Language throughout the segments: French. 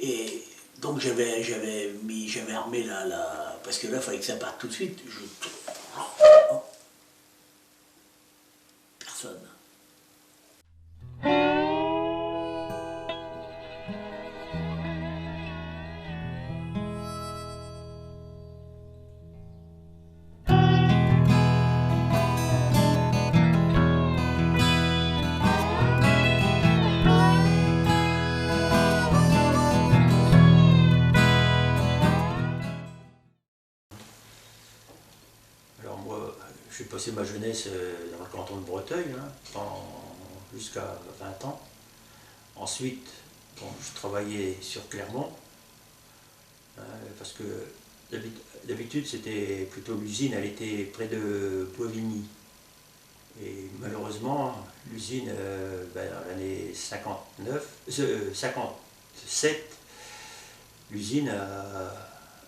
Et donc j'avais armé parce que là, il fallait que ça parte tout de suite. Oh, personne. Alors moi, j'ai passé ma jeunesse dans le canton de Breteuil, hein, jusqu'à 20 ans. Ensuite, bon, je travaillais sur Clermont, parce que d'habitude c'était plutôt l'usine, elle était près de Poivigny. Et malheureusement, l'usine, dans l'année 57, l'usine a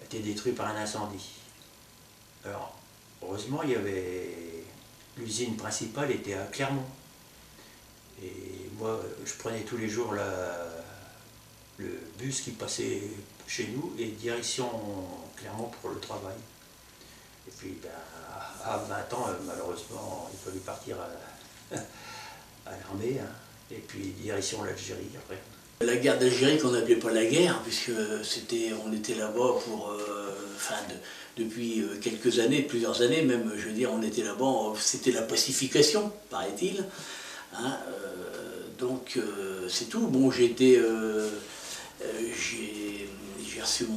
été détruite par un incendie. Alors, heureusement, l'usine principale était à Clermont. Et moi, je prenais tous les jours le bus qui passait chez nous et direction Clermont pour le travail. Et puis, à 20 ans, malheureusement, il fallait partir à l'armée, hein, et puis direction l'Algérie après. La guerre d'Algérie, qu'on n'appelait pas la guerre, puisque on était là-bas depuis quelques années, plusieurs années même, je veux dire, on était là-bas, c'était la pacification, paraît-il. Hein, donc c'est tout. Bon, j'ai reçu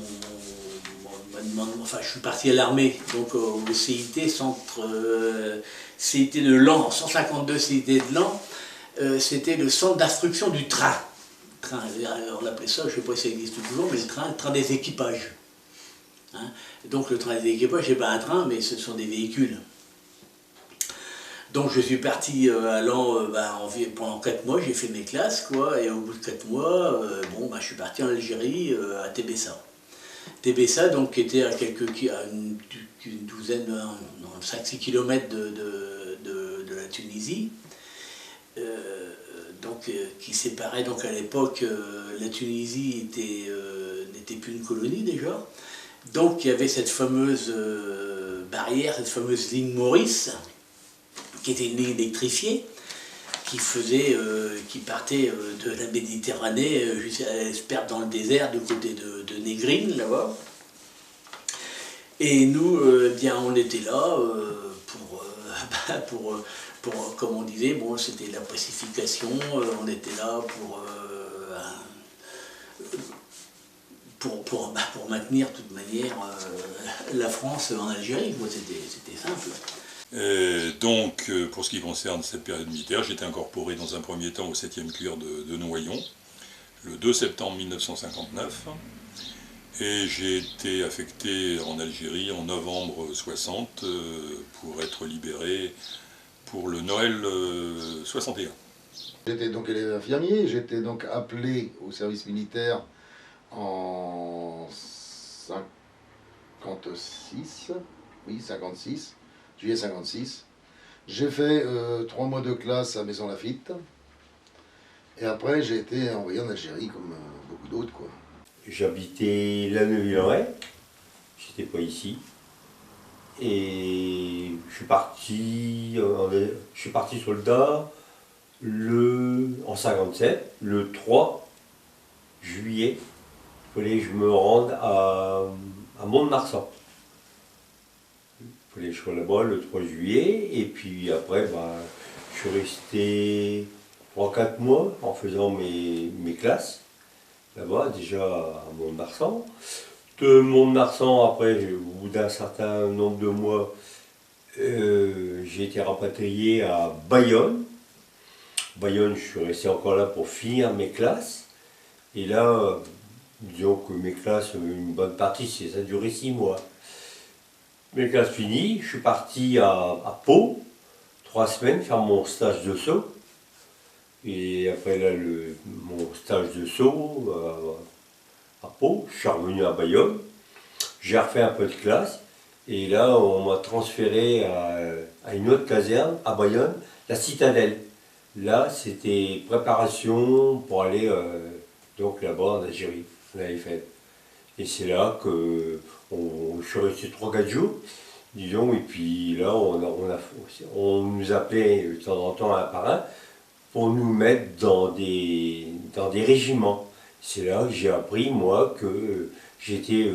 enfin, je suis parti à l'armée, donc au CIT, CIT de Laon, 152 CIT de Laon, c'était le centre d'instruction du train. On appelait ça, je ne sais pas si ça existe toujours, mais le train des équipages. Hein, donc le train des équipages, c'est pas un train, mais ce sont des véhicules. Donc je suis parti à Laon pendant 4 mois, j'ai fait mes classes, quoi, et au bout de 4 mois, je suis parti en Algérie, à Tébessa. Tébessa, donc, qui était à une douzaine, 5-6 km de la Tunisie, qui séparait, donc à l'époque, la Tunisie n'était plus une colonie déjà. Donc il y avait cette fameuse barrière, cette fameuse ligne Maurice, qui était une ligne électrifiée, qui partait de la Méditerranée jusqu'à se perdre dans le désert du côté de Négrine, là-bas. Et nous, on était là comme on disait, bon, c'était la pacification, on était là pour maintenir de toute manière la France en Algérie, c'était simple. Donc, pour ce qui concerne cette période militaire, j'étais incorporé dans un premier temps au 7e cuir de Noyon, le 2 septembre 1959, et j'ai été affecté en Algérie en novembre 60 pour être libéré pour le Noël 61. J'étais donc élève infirmier, j'étais donc appelé au service militaire en 56, oui 56, juillet 56. J'ai fait 3 mois de classe à Maison Lafitte. Et après, j'ai été envoyé en Algérie, comme beaucoup d'autres, quoi. J'habitais la Neuville-en-Ré, j'étais pas ici. Et je suis parti soldat en 57, le 3 juillet. Il fallait que je me rende à Mont-de-Marsan. Il fallait que je sois là-bas le 3 juillet. Et puis après, je suis resté 3-4 mois en faisant mes classes. Là-bas, déjà à Mont-de-Marsan. De Mont-de-Marsan, après, au bout d'un certain nombre de mois, j'ai été rapatrié à Bayonne. Bayonne, je suis resté encore là pour finir mes classes. Et là, disons que mes classes, une bonne partie, ça a duré 6 mois. Mes classes finies, je suis parti à Pau, 3 semaines, faire mon stage de saut. Et après là, mon stage de saut à Pau, je suis revenu à Bayonne, j'ai refait un peu de classe, et là on m'a transféré à une autre caserne à Bayonne, la Citadelle. Là c'était préparation pour aller donc là-bas en Algérie. on avait fait. Et c'est là que je suis resté 3-4 jours, disons, et puis là, on nous appelait de temps en temps un par un pour nous mettre dans des régiments. C'est là que j'ai appris, moi, que j'étais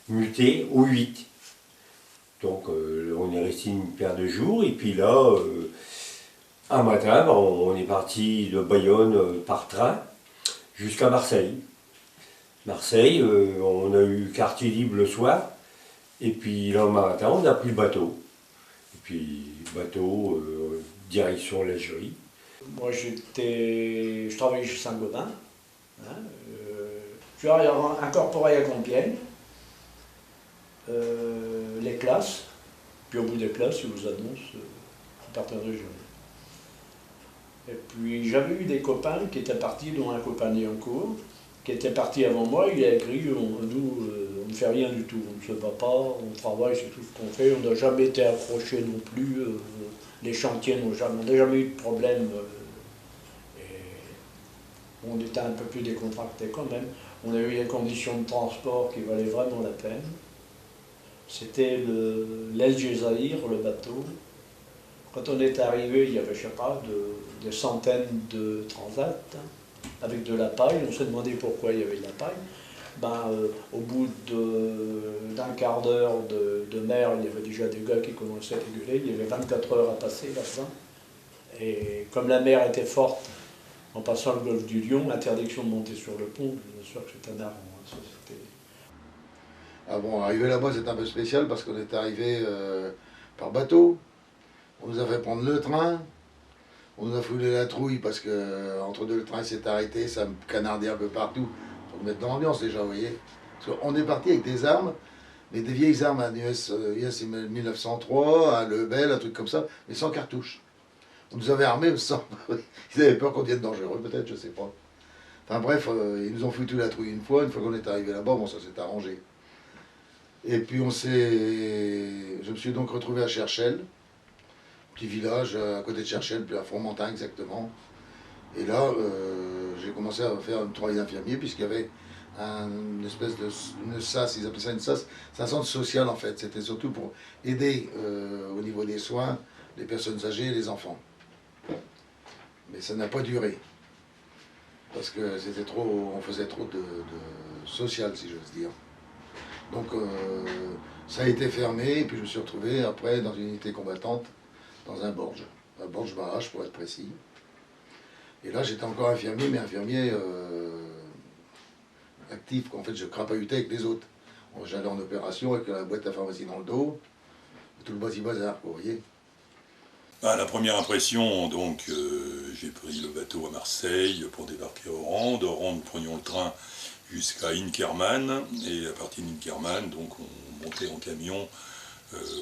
muté au 8. Donc on est resté une paire de jours, et puis là, un matin, on est parti de Bayonne par train jusqu'à Marseille. Marseille, on a eu quartier libre le soir, et puis le matin, on a pris le bateau. Et puis, bateau, direction l'Algérie. Moi, je travaillais chez Saint-Gobain. Hein, je suis incorporé à Compiègne. Les classes, puis au bout des classes, ils vous annoncent partenaire régional. Et puis j'avais eu des copains qui étaient partis, dont un copain Néancourt, qui était parti avant moi. Il a écrit, nous, on ne fait rien du tout, on ne se bat pas, on travaille, c'est tout ce qu'on fait, on n'a jamais été accroché non plus, les chantiers on n'a jamais eu de problème. Et on était un peu plus décontracté quand même. On a eu des conditions de transport qui valaient vraiment la peine. C'était l'El Gézaïr, le bateau. Quand on est arrivé, il y avait, je ne sais pas, des centaines de transats, hein, avec de la paille. On s'est demandé pourquoi il y avait de la paille. Au bout d'un quart d'heure de mer, il y avait déjà des gars qui commençaient à réguler. Il y avait 24 heures à passer là-dedans. Et comme la mer était forte, en passant le golfe du Lion, interdiction de monter sur le pont, bien sûr que c'était un arme. Hein, ah bon, arrivé là-bas, c'est un peu spécial parce qu'on est arrivé par bateau. On nous a fait prendre le train. On nous a foulé la trouille parce que entre deux, le train s'est arrêté, ça me canardait un peu partout. Il faut me mettre dans l'ambiance déjà, vous voyez. Parce qu'on est parti avec des armes, mais des vieilles armes, un US 1903, un Lebel, un truc comme ça, mais sans cartouche. On nous avait armés sans... Ils avaient peur qu'on devienne dangereux, peut-être, je sais pas. Enfin bref, ils nous ont foutu la trouille une fois qu'on est arrivé là-bas, bon ça s'est arrangé. Et puis je me suis donc retrouvé à Cherchel, petit village à côté de Cherchel, puis à Fromentin exactement. Et là, j'ai commencé à faire un travail d'infirmier, puisqu'il y avait une espèce une SAS, ils appelaient ça une SAS, c'est un centre social en fait. C'était surtout pour aider au niveau des soins les personnes âgées et les enfants. Mais ça n'a pas duré, parce que c'était trop, on faisait trop de social, si j'ose dire. Donc ça a été fermé, et puis je me suis retrouvé après dans une unité combattante, dans un Borge-Barache pour être précis. Et là j'étais encore infirmier, mais infirmier actif, en fait je crapahutais avec les autres. J'allais en opération avec la boîte à pharmacie dans le dos, et tout le bazar, vous voyez. La première impression, donc j'ai pris le bateau à Marseille pour débarquer à Oran. D'Oran, nous prenions le train jusqu'à Inkerman, et à partir d'Inkerman, donc on montait en camion,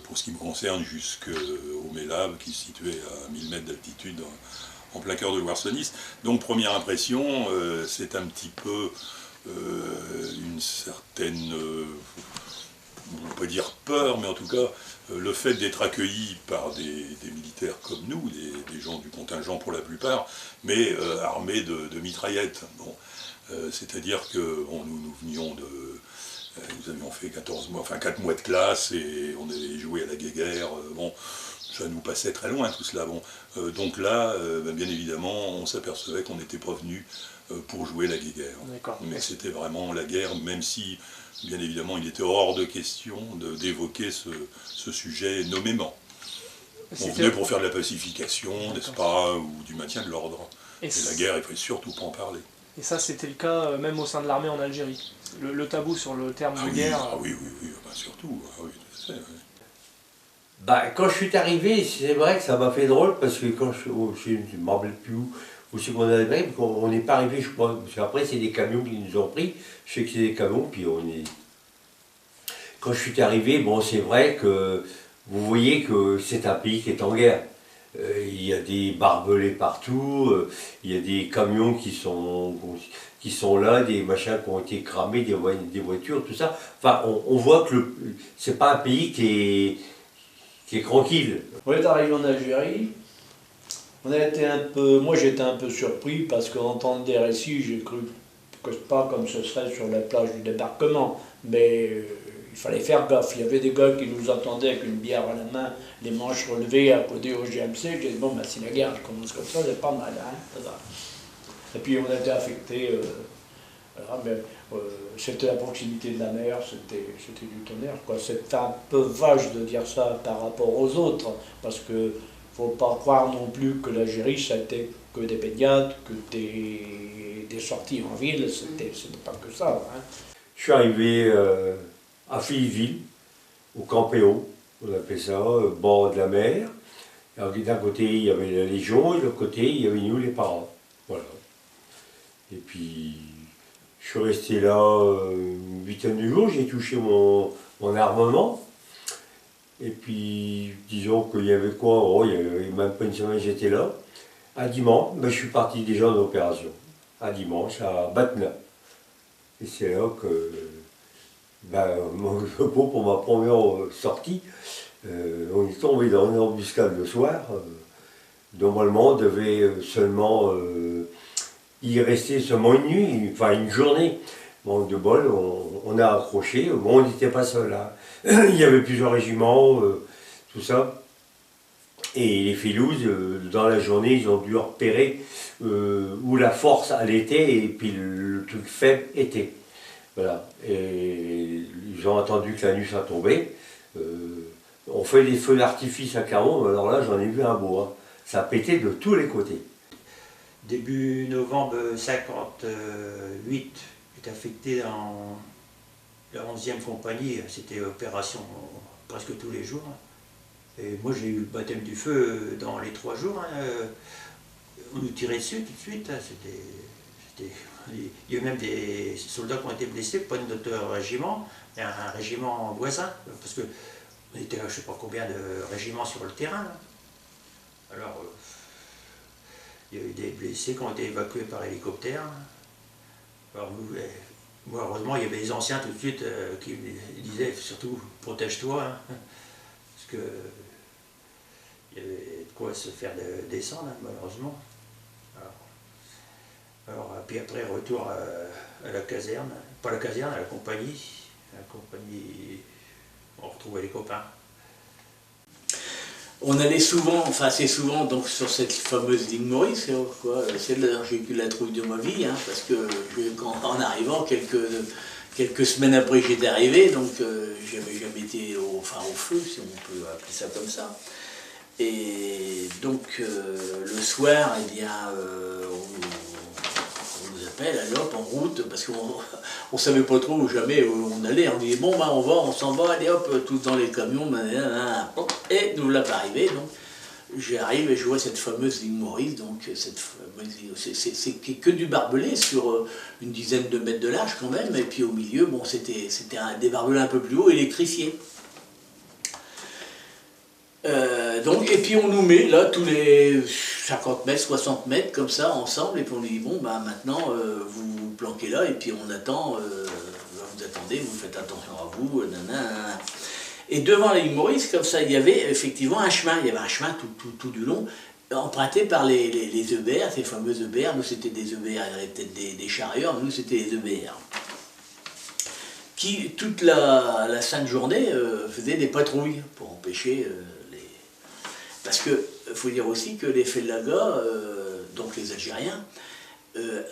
pour ce qui me concerne, jusqu'au Mélab, qui se situait à 1000 mètres d'altitude, en plein cœur de Loire-Saône. Donc première impression, c'est un petit peu une certaine, on peut dire peur, mais en tout cas, le fait d'être accueilli par des militaires comme nous, des gens du contingent pour la plupart, mais armés de mitraillettes. Bon. C'est-à-dire que bon, nous venions nous avions fait 4 mois de classe et on avait joué à la guéguerre. Bon, ça nous passait très loin tout cela. Bon, donc là, bien évidemment, on s'apercevait qu'on n'était pas venu pour jouer la guéguerre. Mais c'était vraiment la guerre, même si, bien évidemment, il était hors de question d'évoquer ce sujet nommément. On venait pour faire de la pacification, n'est-ce pas, ou du maintien de l'ordre. Et la guerre, il ne fallait surtout pas en parler. Et ça, c'était le cas même au sein de l'armée en Algérie. Le tabou sur le terme de guerre. Oui, surtout. Oui, tout à fait, oui. Quand je suis arrivé, c'est vrai que ça m'a fait drôle, parce que quand je ne me rappelle plus où c'est qu'on arrivé, on n'est pas arrivé, je crois, parce qu'après c'est des camions qui nous ont pris, je sais que c'est des camions, puis on est... Quand je suis arrivé, bon, c'est vrai que vous voyez que c'est un pays qui est en guerre. Il y a des barbelés partout, il y a des camions qui sont là, des machins qui ont été cramés, des voitures, tout ça. Enfin, on voit que c'est pas un pays qui est tranquille. On est arrivé en Algérie, moi j'étais un peu surpris parce qu'en entendant des récits, j'ai cru que c'est pas comme ce serait sur la plage du débarquement, mais il fallait faire gaffe. Il y avait des gars qui nous attendaient avec une bière à la main, les manches relevées, accoudés au GMC. J'ai dit, bon, ben, si la guerre commence comme ça, c'est pas mal. Hein, ça. Et puis on a été affectés, voilà, mais c'était la proximité de la mer, c'était du tonnerre. C'est un peu vache de dire ça par rapport aux autres, parce que ne faut pas croire non plus que l'Algérie, ça a été que des baignades, que des sorties en ville, c'était pas que ça. Hein. Je suis arrivé à Philippeville, au Campéo, on appelait ça, bord de la mer. D'un côté, il y avait la Légion, et de l'autre côté, il y avait nous, les parents. Voilà. Et puis, je suis resté là une vingtaine de jours, j'ai touché mon armement. Et puis, disons qu'il y avait quoi, oh, il n'y avait même pas une semaine, j'étais là. À dimanche, ben, je suis parti déjà en opération. À dimanche, à Batna. Et c'est là que, ben, pour ma première sortie, on est tombé dans une embuscade le soir. Normalement, on devait seulement y rester seulement une nuit, enfin une journée. Manque de bol, on a accroché. Bon, on n'était pas seul là. Il y avait plusieurs régiments, tout ça. Et les Filouses, dans la journée, ils ont dû repérer où la force allait être et puis le truc faible était. Voilà. Et ils ont attendu que la nuit soit tombée. On fait des feux d'artifice à Clermont, alors là j'en ai vu un beau. Hein. Ça pétait de tous les côtés. Début novembre 58, j'étais affecté dans la 11e compagnie, c'était opération presque tous les jours. Et moi j'ai eu le baptême du feu dans les 3 jours. Hein. On nous tirait dessus tout de suite. Hein. Il y a eu même des soldats qui ont été blessés, pas de notre régiment, mais un régiment voisin, parce que on était je ne sais pas combien de régiments sur le terrain. Hein. Alors, il y a eu des blessés qui ont été évacués par hélicoptère. Alors, moi, heureusement, il y avait les anciens tout de suite qui disaient surtout protège-toi, hein, parce que il y avait de quoi se faire descendre, hein, malheureusement. Alors, puis après, retour à la caserne, pas la caserne, à la compagnie. La compagnie, on retrouvait les copains. On allait souvent, enfin assez souvent, donc sur cette fameuse ligne Maurice, quoi. Celle-là, j'ai eu la trouille de ma vie, hein, parce que en arrivant, quelques semaines après j'étais arrivé, donc j'avais jamais été au feu, si on peut appeler ça comme ça. Et donc le soir, eh bien, on nous appelle à l'OP en route, parce qu'on ne savait pas trop où jamais où on allait. On dit bon, ben, on s'en va, allez hop, tous dans les camions, et nous voilà pas arrivé. Donc j'arrive et je vois cette fameuse ligne Maurice, donc cette fameuse ligne, c'est que du barbelé sur une dizaine de mètres de large quand même, et puis au milieu, bon, c'était des barbelés un peu plus haut, électrifiés. Donc, et puis on nous met là tous les 50 mètres, 60 mètres comme ça ensemble, et puis on lui dit bon bah maintenant vous vous planquez là et puis on attend, vous attendez, vous faites attention à vous, nanana. Et devant la ligne Maurice, comme ça, il y avait effectivement un chemin, il y avait un chemin tout du long, emprunté par les EBR, ces fameux EBR. Nous c'était des EBR, il y avait peut-être des charrieurs, nous c'était les EBR. Qui toute la sainte journée faisaient des patrouilles pour empêcher parce qu'il faut dire aussi que les Fellagas, donc les Algériens,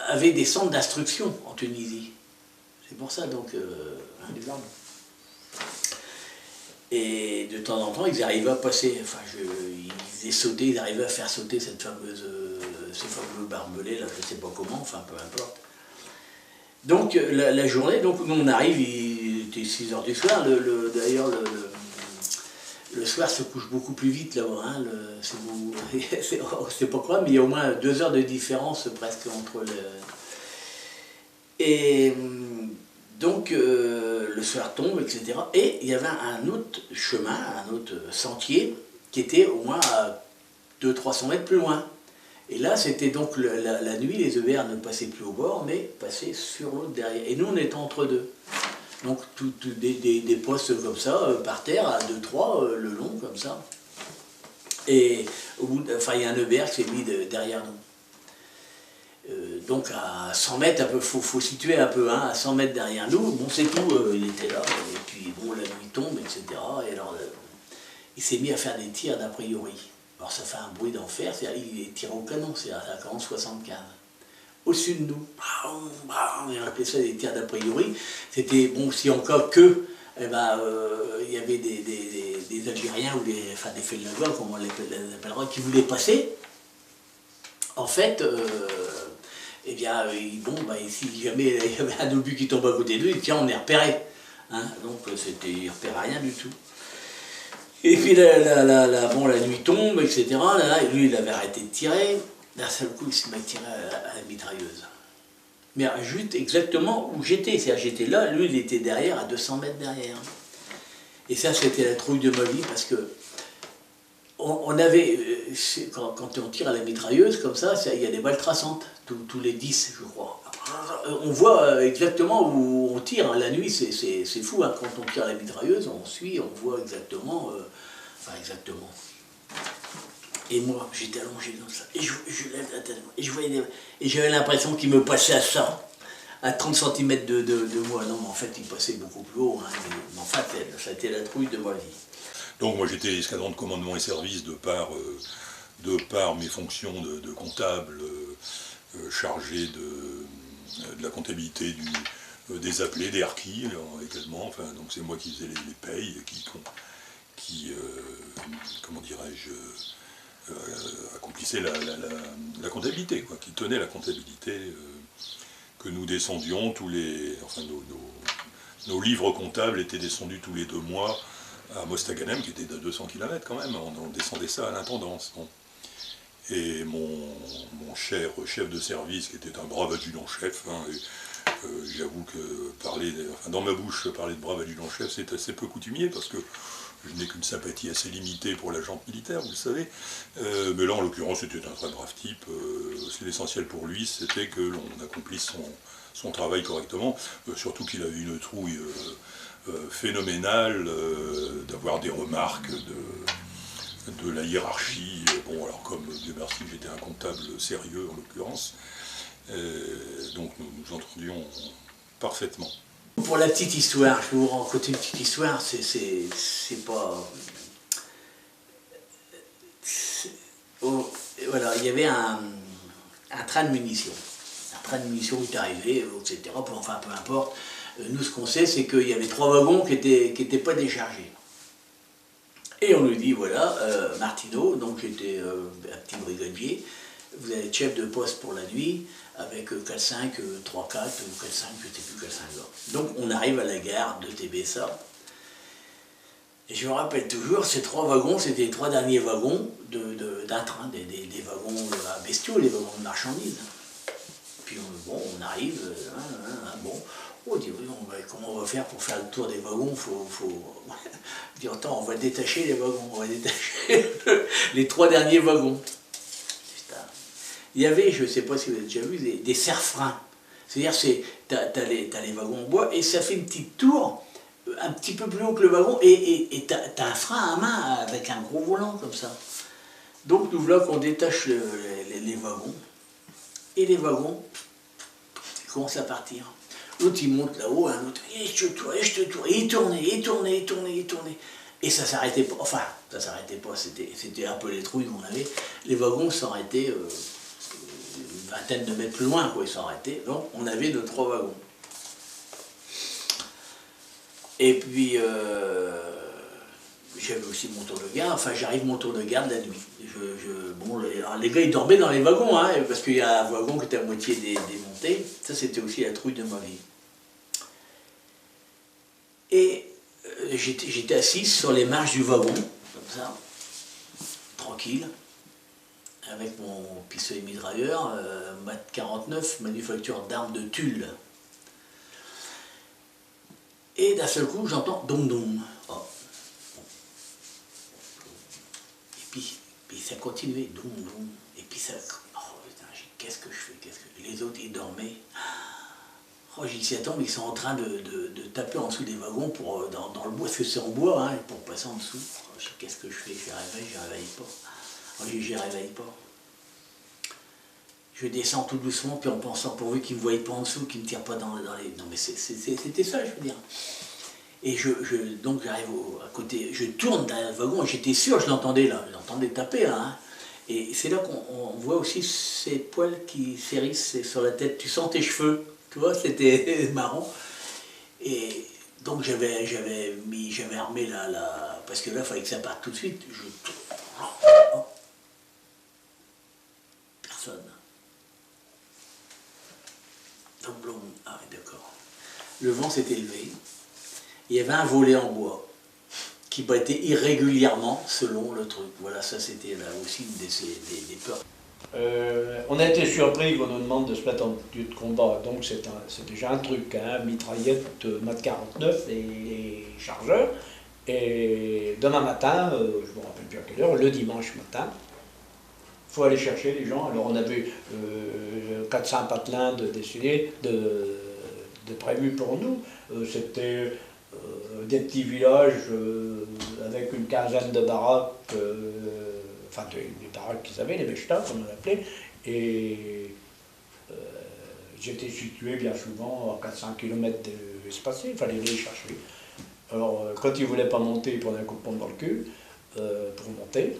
avaient des centres d'instruction en Tunisie. C'est pour ça, donc... Des armes. Et de temps en temps, ils arrivaient à passer, enfin, ils faisaient sauter, ils arrivaient à faire sauter ces fameux barbelés, là, je ne sais pas comment, enfin, peu importe. Donc, la journée, donc, nous on arrive, il était 6 h du soir, d'ailleurs, le soir se couche beaucoup plus vite là-bas, hein, c'est pas quoi, mais il y a au moins 2 heures de différence presque entre Et donc le soir tombe, etc. Et il y avait un autre chemin, un autre sentier, qui était au moins à 200-300 mètres plus loin. Et là, c'était donc la nuit, les EBR ne passaient plus au bord, mais passaient sur l'autre derrière. Et nous, on était entre deux. Donc des postes comme ça, par terre, à 2-3, le long, comme ça. Et au bout, enfin, il y a un EBR qui s'est mis derrière nous. donc à 100 mètres, un peu, faut situer un peu, hein, à 100 mètres derrière nous, bon c'est tout, il était là, et puis bon la nuit tombe, etc. Et alors il s'est mis à faire des tirs d'a priori. Alors ça fait un bruit d'enfer, c'est-à-dire il est tiré au canon, c'est-à-dire à 40-75. Au-dessus de nous, on appelait ça des tirs d'a priori. C'était, bon, si encore que, eh ben, il y avait des Algériens ou des Felnagos, comme on les appellera, qui voulaient passer. En fait, eh bien, bon, si jamais il y avait un obus qui tombe à côté de lui, tiens, on est repéré. Hein, donc, il ne repérait rien du tout. Et puis, bon, la nuit tombe, etc. Là, lui, il avait arrêté de tirer. D'un seul coup, il se met à tirer à la mitrailleuse. Mais juste exactement où j'étais. C'est-à-dire, j'étais là, lui, il était derrière, à 200 mètres derrière. Et ça, c'était la trouille de ma vie, parce que on avait, quand on tire à la mitrailleuse, comme ça, il y a des balles traçantes, tous les 10, je crois. On voit exactement où on tire, hein. La nuit, c'est fou, hein. Quand on tire à la mitrailleuse, on suit, on voit exactement, exactement. Et moi, j'étais allongé dans ça, et je lève la tête, et j'avais l'impression qu'il me passait à ça, à 30 cm de moi. Non, mais en fait, il passait beaucoup plus haut, hein. Mais enfin, ça a été la trouille de ma vie. Donc moi j'étais escadron de commandement et service de par mes fonctions de comptable chargé de la comptabilité des appelés, des harkis également. Enfin, donc c'est moi qui faisais les payes, qui comment dirais-je, accomplissait la comptabilité, quoi, qui tenait la comptabilité, que nous descendions enfin nos livres comptables étaient descendus tous les 2 mois à Mostaganem, qui était de 200 km quand même, on descendait ça à l'intendance. Bon. Et mon cher chef de service, qui était un brave adjudant-chef, hein, j'avoue que dans ma bouche, parler de brave adjudant-chef, c'est assez peu coutumier, parce que je n'ai qu'une sympathie assez limitée pour la gente militaire, vous le savez. Mais là, en l'occurrence, c'était un très brave type. L'essentiel pour lui, c'était que l'on accomplisse son travail correctement, surtout qu'il avait une trouille phénoménal d'avoir des remarques de la hiérarchie. Bon, alors comme Dieu merci, j'étais un comptable sérieux en l'occurrence, donc nous entendions parfaitement. Pour la petite histoire, je vais vous raconter une petite histoire, c'est pas... Voilà, il y avait un train de munitions. Un train de munitions est arrivé, etc. Enfin, peu importe. Nous, ce qu'on sait, c'est qu'il y avait 3 wagons qui étaient pas déchargés. Et on nous dit, voilà, Martineau, donc j'étais un petit brigadier, vous allez être chef de poste pour la nuit, avec 4-5, 3-4, ou 4-5, je ne sais plus quel 5 là. Donc on arrive à la gare de Tébessa. Et je me rappelle toujours, ces 3 wagons, c'était les 3 derniers wagons d'un train, des wagons à bestiaux, les wagons de marchandises. Puis on arrive, bon, on dit, oui, comment on va faire pour faire le tour des wagons, on dit, attends, on va détacher les wagons, on va détacher les 3 derniers wagons. Putain. Il y avait, je ne sais pas si vous avez déjà vu, des serre-freins. C'est-à-dire, t'as les wagons en bois, et ça fait une petite tour, un petit peu plus haut que le wagon, et t'as un frein à main avec un gros volant comme ça. Donc nous voilà qu'on détache les wagons, et les wagons commencent à partir. L'autre il monte là-haut, un autre, et je te tourne, et il tournait. Et ça s'arrêtait pas, enfin, ça s'arrêtait pas, c'était un peu les trouilles qu'on avait. Les wagons s'arrêtaient une vingtaine de mètres plus loin, quoi, ils s'arrêtaient. Donc on avait nos 3 wagons. Et puis, j'avais aussi mon tour de garde, enfin j'arrive mon tour de garde la nuit. Bon, les gars ils dormaient dans les wagons, hein, parce qu'il y a un wagon qui était à moitié démonté. Ça c'était aussi la trouille de ma vie. Et j'étais assis sur les marches du wagon, comme ça, tranquille, avec mon pistolet mitrailleur, MAT 49, manufacture d'armes de Tulle. Et d'un seul coup, j'entends dom dom. Oh. Et puis ça continuait, dom dom. Et puis ça. Oh putain, qu'est-ce que je fais, Les autres, ils dormaient. Oh, j'ai dit, attends, mais ils sont en train de taper en dessous des wagons dans le bois, parce que c'est en bois, hein, pour passer en dessous. Oh, je dis, qu'est-ce que je fais? Je réveille pas. Oh, j'y réveille pas. Je descends tout doucement, puis en pensant pourvu qu'ils ne me voient pas en dessous, qu'ils ne me tirent pas dans les... Non mais c'était ça, je veux dire. Et donc j'arrive à côté, je tourne dans le wagon, j'étais sûr, je l'entendais là, je l'entendais taper là. Hein. Et c'est là qu'on voit aussi ces poils qui s'hérissent sur la tête. Tu sens tes cheveux, tu vois, c'était marrant. Et donc j'avais armé la... Parce que là, il fallait que ça parte tout de suite. Je tourne. Personne. Donc, blond. Ah oui, d'accord. Le vent s'est élevé. Il y avait un volet en bois qui battait irrégulièrement selon le truc. Voilà, ça c'était là aussi une des peurs. On a été surpris qu'on nous demande de se mettre en tenue de combat, donc c'est déjà un truc, hein, mitraillette, mat 49 et chargeurs. Et demain matin, je ne me rappelle plus à quelle heure, le dimanche matin, il faut aller chercher les gens. Alors on avait 400 patelins de prévus pour nous. C'était des petits villages avec une quinzaine de baraques, enfin des baraques qu'ils avaient, les bechtas comme on l'appelait, et j'étais situé bien souvent à 400 km espacés, il fallait les chercher. Alors quand ils ne voulaient pas monter, ils prenaient un coup de pompe dans le cul pour monter,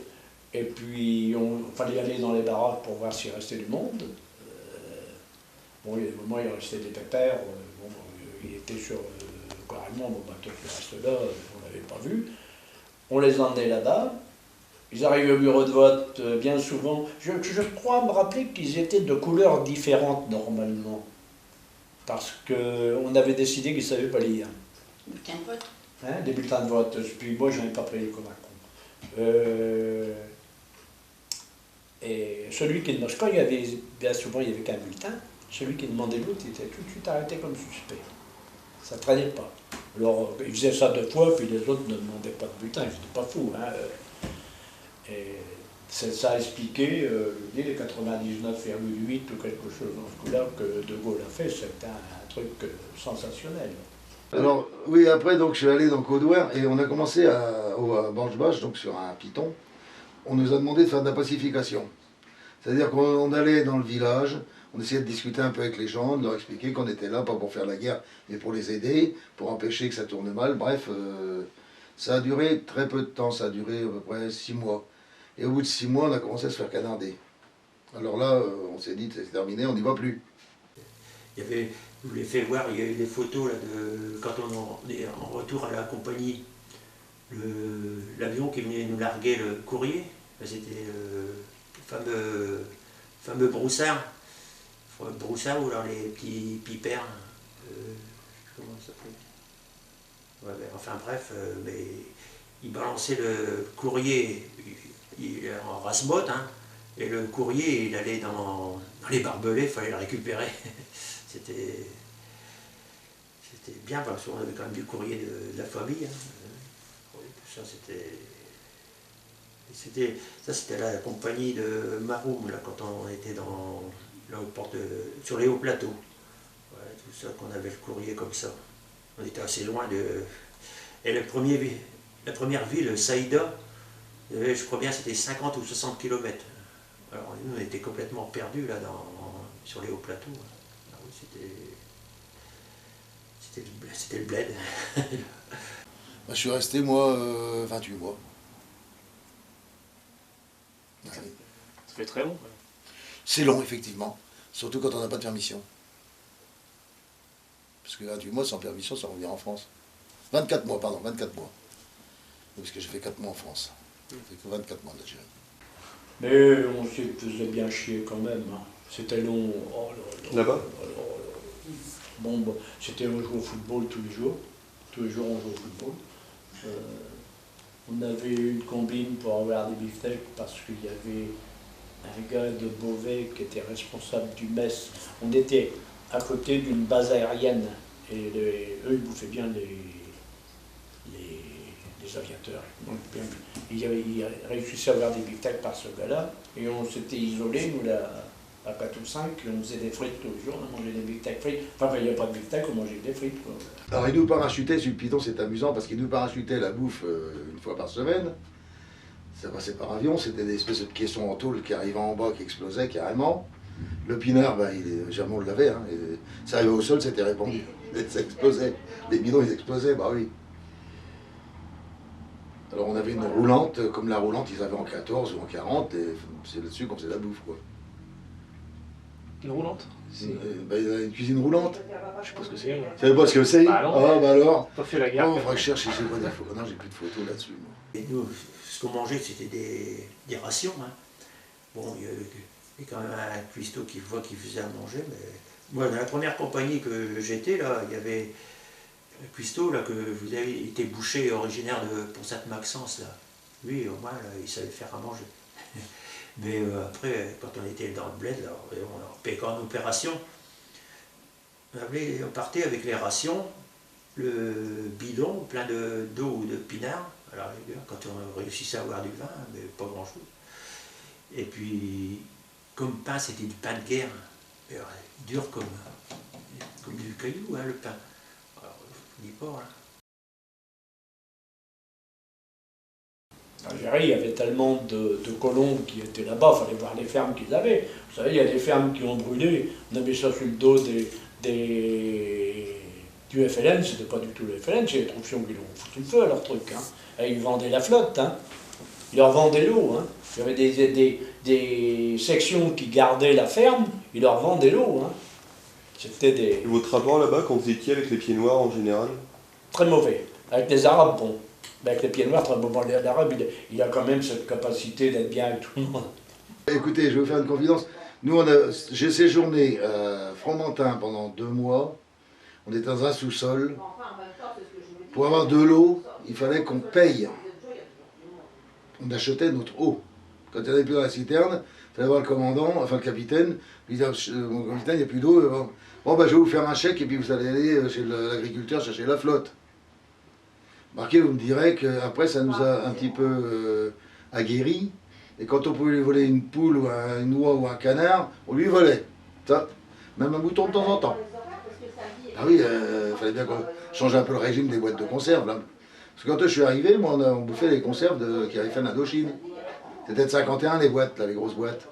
et puis il fallait aller dans les baraques pour voir s'il restait du monde. Bon, il y a des moments il restait des pépères, bon, il était sur... carrément, bon, toi qui restes là, on l'avait pas vu. On les emmenait là-bas. Ils arrivaient au bureau de vote bien souvent. Je crois me rappeler qu'ils étaient de couleurs différentes normalement. Parce qu'on avait décidé qu'ils ne savaient pas lire. Bulletin de vote. Hein, des bulletins de vote. Puis moi, je n'en ai pas pris comme un con. Et celui qui demandait, quand il y avait, bien souvent, il n'y avait qu'un bulletin, celui qui demandait l'autre, il était tout de suite arrêté comme suspect. Ça ne traînait pas. Alors, ils faisaient ça 2 fois, puis les autres ne demandaient pas de bulletin, ils n'étaient pas fous. Hein. Et ça a expliqué, les 99,8 ou quelque chose dans ce coup-là que De Gaulle a fait, c'était un truc sensationnel. Alors, oui, après, donc, je suis allé dans Caudouin et on a commencé à Borge-Bache, donc sur un piton. On nous a demandé de faire de la pacification. C'est-à-dire qu'on allait dans le village, on essayait de discuter un peu avec les gens, de leur expliquer qu'on était là, pas pour faire la guerre, mais pour les aider, pour empêcher que ça tourne mal. Bref, ça a duré très peu de temps, ça a duré à peu près 6 mois. Et au bout de 6 mois, on a commencé à se faire canarder. Alors là, on s'est dit, c'est terminé, on n'y va plus. Il y avait, je vous l'ai fait voir, il y a eu des photos là, de quand on est en retour à la compagnie, l'avion qui venait nous larguer le courrier, c'était le fameux broussard. Broussard ou alors les petits pipers, comment ça s'appelait, ouais, enfin bref, mais il balançait le courrier en rase-botte, hein, et le courrier il allait dans les barbelés, il fallait le récupérer. C'était bien parce qu'on avait quand même du courrier de la famille. Hein. Ça c'était la compagnie de Maroum, là, quand on était là, sur les hauts plateaux. Ouais, tout ça, qu'on avait le courrier comme ça. On était assez loin de... Et la première ville, Saïda, je crois bien c'était 50 ou 60 km. Alors nous, on était complètement perdus là, sur les hauts plateaux. Ah oui, c'était le bled. Je suis resté, moi, 28 mois. Ça fait très long. C'est long, effectivement. Surtout quand on n'a pas de permission. Parce que 28 mois sans permission, ça revient en France. 24 mois, pardon, 24 mois. Parce que j'ai fait 4 mois en France. J'ai fait que 24 mois en Algérie. Mais on se faisait bien chier quand même. Hein. C'était long. Oh là là. Là-bas? Bon, c'était on jouait au football tous les jours. Tous les jours on jouait au football. On avait une combine pour avoir des beefsteaks parce qu'il y avait un gars de Beauvais qui était responsable du MES. On était à côté d'une base aérienne et eux ils bouffaient bien les aviateurs. Donc, il réussissait à avoir des beefsteaks par ce gars-là et on s'était isolés, nous là, à 4 ou 5, on faisait des frites tous les jours, on mangeait des beefsteaks frites. Enfin, il n'y a pas de beefsteaks, on mangeait des frites. Quoi. Alors, ils nous parachutaient sur le piton, c'est amusant parce qu'ils nous parachutaient la bouffe une fois par semaine. Ça passait par avion, c'était des espèces de caissons en tôle qui arrivaient en bas, qui explosaient carrément. Le pinard, ben, jamais on l'avait. Hein, ça arrivait au sol, c'était répandu. Ça explosait. Les bidons, ils explosaient, bah oui. Alors on avait une roulante, comme la roulante, ils avaient en 14 ou en 40, et c'est là-dessus qu'on faisait la bouffe, quoi. Une roulante? Ben, il y a une cuisine roulante. Je sais pas ce que c'est. Vous savez pas ce que c'est? Bah non. Ah, bah alors. Pas fait la guerre. Oh, faudrait que je cherche si j'ai pas des photos. Non, j'ai plus de photos là-dessus, moi. Et nous, ce qu'on mangeait, c'était des rations. Hein. Bon, il y avait quand même un cuistot qui faisait à manger, mais moi, dans la première compagnie que j'étais, là, il y avait un cuistot là, que vous avez été boucher originaire de Pont-Sainte-Maxence, là. Lui, au moins, là, il savait faire à manger. Mais après, quand on était dans le bled, là, on payait quand même opération. On partait avec les rations, le bidon plein d'eau ou de pinard, à la rigueur, quand on réussissait à avoir du vin, mais pas grand-chose. Et puis, comme pain, c'était du pain de guerre, dur comme du caillou, hein, le pain. Alors, je ne dis pas, hein. En Algérie, il y avait tellement de colons qui étaient là-bas, il fallait voir les fermes qu'ils avaient. Vous savez, il y a des fermes qui ont brûlé, on avait ça sur le dos du FLN, c'était pas du tout le FLN, c'est les troupes qui ont foutu le feu à leur truc. Hein. Et ils vendaient la flotte, hein. Ils leur vendaient l'eau. Hein. Il y avait des sections qui gardaient la ferme, ils leur vendaient l'eau. Hein. C'était des... Et votre rapport là-bas, quand vous étiez avec les pieds noirs en général? Très mauvais. Avec les Arabes, bon. Mais avec les pieds noirs, très mauvais. L'Arabe, il a quand même cette capacité d'être bien avec tout le monde. Écoutez, je vais vous faire une confidence. Nous, j'ai séjourné à Fromentin pendant 2 mois. On était dans un sous-sol. Pour avoir de l'eau, il fallait qu'on paye. On achetait notre eau. Quand il n'y en avait plus dans la citerne, il fallait voir le commandant, enfin le capitaine. Il disait, mon capitaine, il n'y a plus d'eau. Bon, ben, je vais vous faire un chèque et puis vous allez aller chez l'agriculteur chercher la flotte. Marquez, vous me direz qu'après, ça nous a un petit peu aguerris. Et quand on pouvait lui voler une poule, ou une oie ou un canard, on lui volait. Ça, même un mouton de temps en temps. Ah oui, il fallait bien qu'on change un peu le régime des boîtes de conserve. Là. Parce que quand je suis arrivé, moi, on bouffait les conserves qui avaient fait l'Indochine. C'était de 51 les boîtes, là, les grosses boîtes.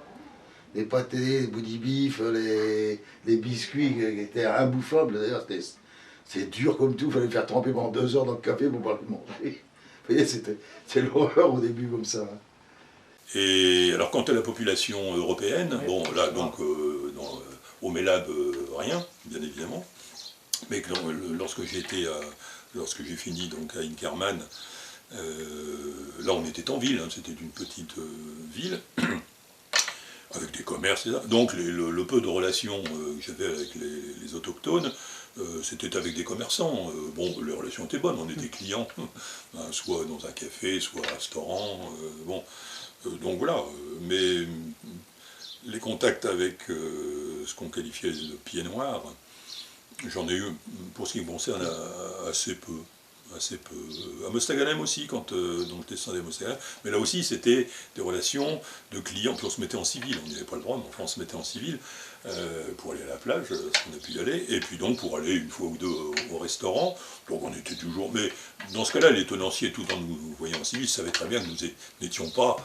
Les pâtés, les boudibifs, les biscuits qui étaient imbouffables. D'ailleurs, c'est dur comme tout, il fallait le faire tremper pendant 2 heures dans le café pour pouvoir le manger. Vous voyez, c'est l'horreur au début comme ça. Hein. Et alors quant à la population européenne, bon là donc au Mélab rien, bien évidemment, mais lorsque j'ai fini donc à Inkerman, là on était en ville, hein, c'était une petite ville, avec des commerces et ça. Donc le peu de relations que j'avais avec les autochtones, c'était avec des commerçants. Bon, les relations étaient bonnes, on était clients, hein, soit dans un café, soit un restaurant, bon. Donc voilà, mais les contacts avec ce qu'on qualifiait de pieds noirs, j'en ai eu, pour ce qui me concerne, assez peu. À Mostaganem aussi, quand donc descendais à Mostaganem, mais là aussi c'était des relations de clients, puis on se mettait en civil, on n'y avait pas le droit, mais enfin on se mettait en civil pour aller à la plage, on a pu y aller, et puis donc pour aller une fois ou deux au restaurant, donc on était toujours, mais dans ce cas-là, les tenanciers, tout en nous voyant en civil, savaient très bien que nous n'étions pas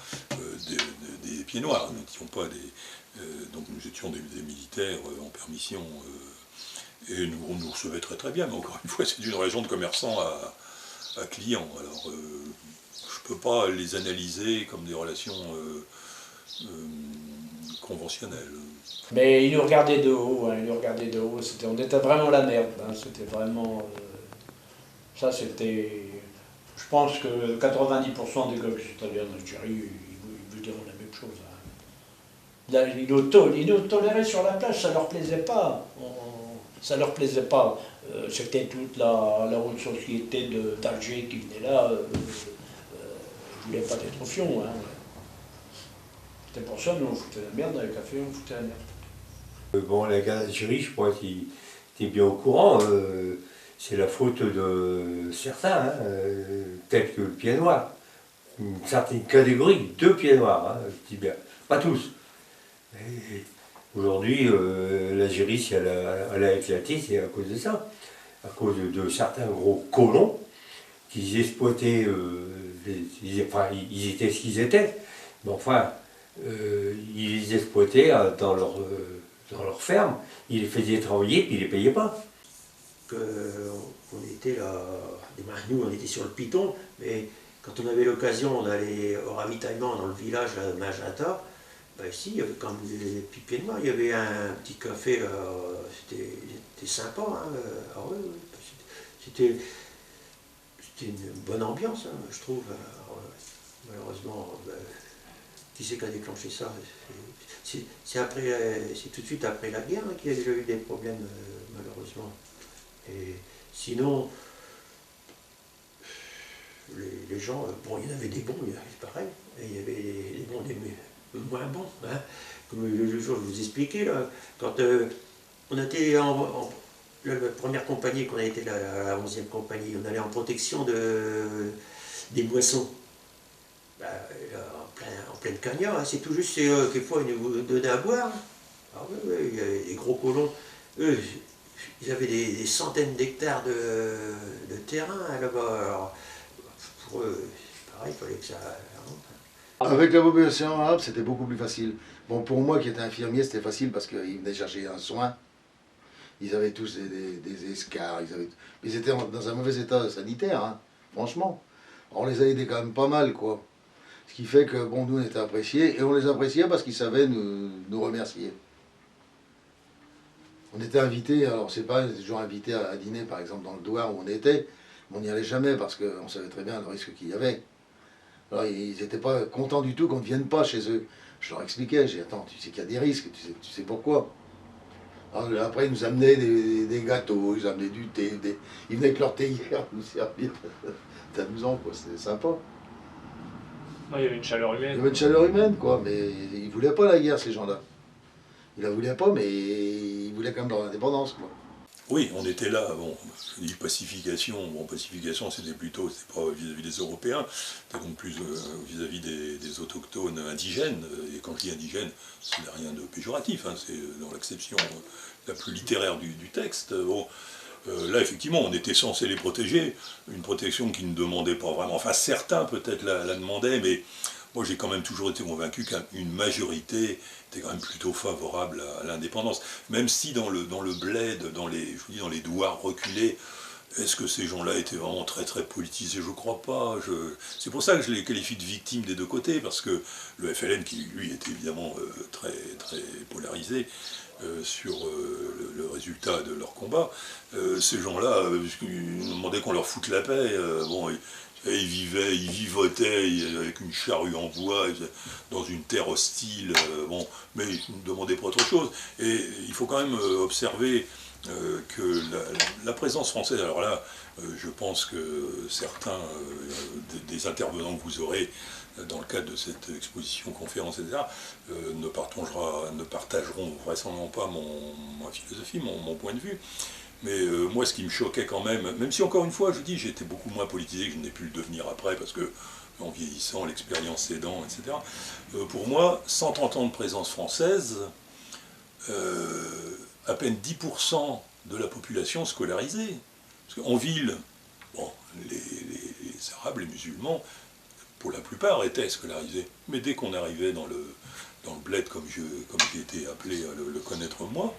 des pieds noirs, nous n'étions pas donc nous étions des militaires en permission, et on nous recevait très très bien, mais encore une fois, c'est une relation de commerçant à client. Alors, je ne peux pas les analyser comme des relations conventionnelles. Mais ils nous regardaient de haut, hein, on était vraiment la merde, hein, c'était vraiment... ça c'était... Je pense que 90% des gars qui sont allés en Algérie, ils vous diront la même chose. Hein. Là, ils nous toléraient sur la plage, ça leur plaisait pas. Ça leur plaisait pas. C'était toute la haute société d'Alger qui venait là. Ils voulaient pas d'être fions. Hein. C'était pour ça, nous on foutait la merde dans les cafés, on foutait la merde. Bon, la guerre d'Algérie, je crois qu'il était bien au courant. C'est la faute de certains, hein, tels que le pied noir. Une certaine catégorie de pieds noirs, hein, je dis bien. Pas tous. Aujourd'hui, l'Algérie, si elle a éclaté, c'est à cause de ça. À cause de certains gros colons qui exploitaient, ils étaient ce qu'ils étaient. Mais enfin, ils les exploitaient dans leur ferme, ils les faisaient travailler puis ils les payaient pas. On était là, nous on était sur le Piton, mais quand on avait l'occasion d'aller au ravitaillement dans le village de Magenta, ici il y avait quand même des petits pieds de main, il y avait un petit café, c'était sympa, hein, ah ouais, c'était une bonne ambiance, hein, je trouve. Alors, malheureusement, qui c'est qui a déclenché ça? C'est tout de suite après la guerre, hein, qu'il y a déjà eu des problèmes, malheureusement. Et sinon, les gens, bon, il y en avait des bons, c'est pareil, et il y avait des bons, des moins bons. Hein. Comme le jour, je vous expliquais, là, quand on était la première compagnie, qu'on a été la 11e compagnie, on allait en protection des moissons. En pleine cagnard, hein, c'est tout juste, quelquefois, ils nous donnaient à boire. Ah oui, il y avait des gros colons, eux, ils avaient des centaines d'hectares de terrain là-bas. Alors, pour eux, c'est pareil, il fallait que ça rentre. Avec la population arabe, c'était beaucoup plus facile. Bon, pour moi qui étais infirmier, c'était facile parce qu'ils venaient chercher un soin. Ils avaient tous des escarres, ils étaient dans un mauvais état sanitaire, hein, franchement. On les a aidés quand même pas mal, quoi. Ce qui fait que, bon, nous on était appréciés, et on les appréciait parce qu'ils savaient nous remercier. On était invités, alors c'est pas toujours invités à dîner, par exemple, dans le Douar où on était, mais on n'y allait jamais parce qu'on savait très bien le risque qu'il y avait. Alors ils n'étaient pas contents du tout qu'on ne vienne pas chez eux. Je leur expliquais, j'ai dit, attends, tu sais qu'il y a des risques, tu sais pourquoi. Alors, après, ils nous amenaient des gâteaux, ils amenaient du thé, ils venaient avec leur théière nous servir. C'était amusant, quoi, c'était sympa. Il y avait une chaleur humaine. Il y avait une chaleur humaine, quoi, mais ils ne voulaient pas la guerre, ces gens-là. Ils la voulaient pas, mais ils voulaient quand même leur indépendance, quoi. Oui, on était là, bon, je dis pacification, c'était plutôt, c'était pas vis-à-vis des Européens, c'était donc plus vis-à-vis des autochtones indigènes, et quand je dis indigènes, ce n'est rien de péjoratif, hein, c'est dans l'acception la plus littéraire du texte. Bon, là, effectivement, on était censé les protéger, une protection qui ne demandait pas vraiment, enfin certains peut-être la demandaient, mais moi j'ai quand même toujours été convaincu qu'une majorité était quand même plutôt favorable à l'indépendance. Même si dans le bled, dans les douars reculés, est-ce que ces gens-là étaient vraiment très très politisés? Je crois pas. C'est pour ça que je les qualifie de victimes des deux côtés, parce que le FLN, qui lui était évidemment très, très polarisé sur le résultat de leur combat, ces gens-là, ils demandaient qu'on leur foute la paix. Bon, ils vivotaient avec une charrue en bois, dans une terre hostile, bon, mais ils ne demandaient pas autre chose. Et il faut quand même observer que la présence française, alors là, je pense que certains des intervenants que vous aurez dans le cadre de cette exposition, conférence, etc., ne partageront vraisemblablement pas ma philosophie, mon point de vue. Mais moi, ce qui me choquait quand même si encore une fois, je dis, j'étais beaucoup moins politisé que je n'ai pu le devenir après, parce que, en vieillissant, l'expérience aidant, etc., pour moi, 130 ans de présence française, à peine 10% de la population scolarisée. Parce qu'en ville, bon, les Arabes, les musulmans, pour la plupart, étaient scolarisés. Mais dès qu'on arrivait dans le bled, comme j'ai été appelé à le connaître moi,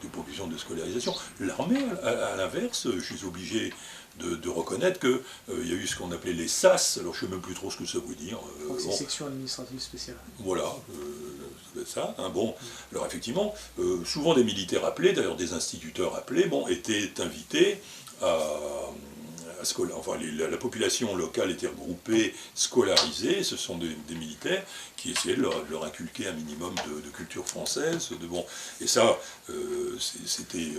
de population de scolarisation. L'armée, à l'inverse, je suis obligé de reconnaître qu'il y a eu ce qu'on appelait les SAS, alors je ne sais même plus trop ce que ça veut dire. C'est section administrative spéciale. Voilà, ça doit être ça. Hein, bon. Alors effectivement, souvent des militaires appelés, d'ailleurs des instituteurs appelés, bon, étaient invités à enfin, la population locale était regroupée, scolarisée, ce sont des militaires qui essayaient de leur inculquer un minimum de culture française. Bon. Et ça, c'était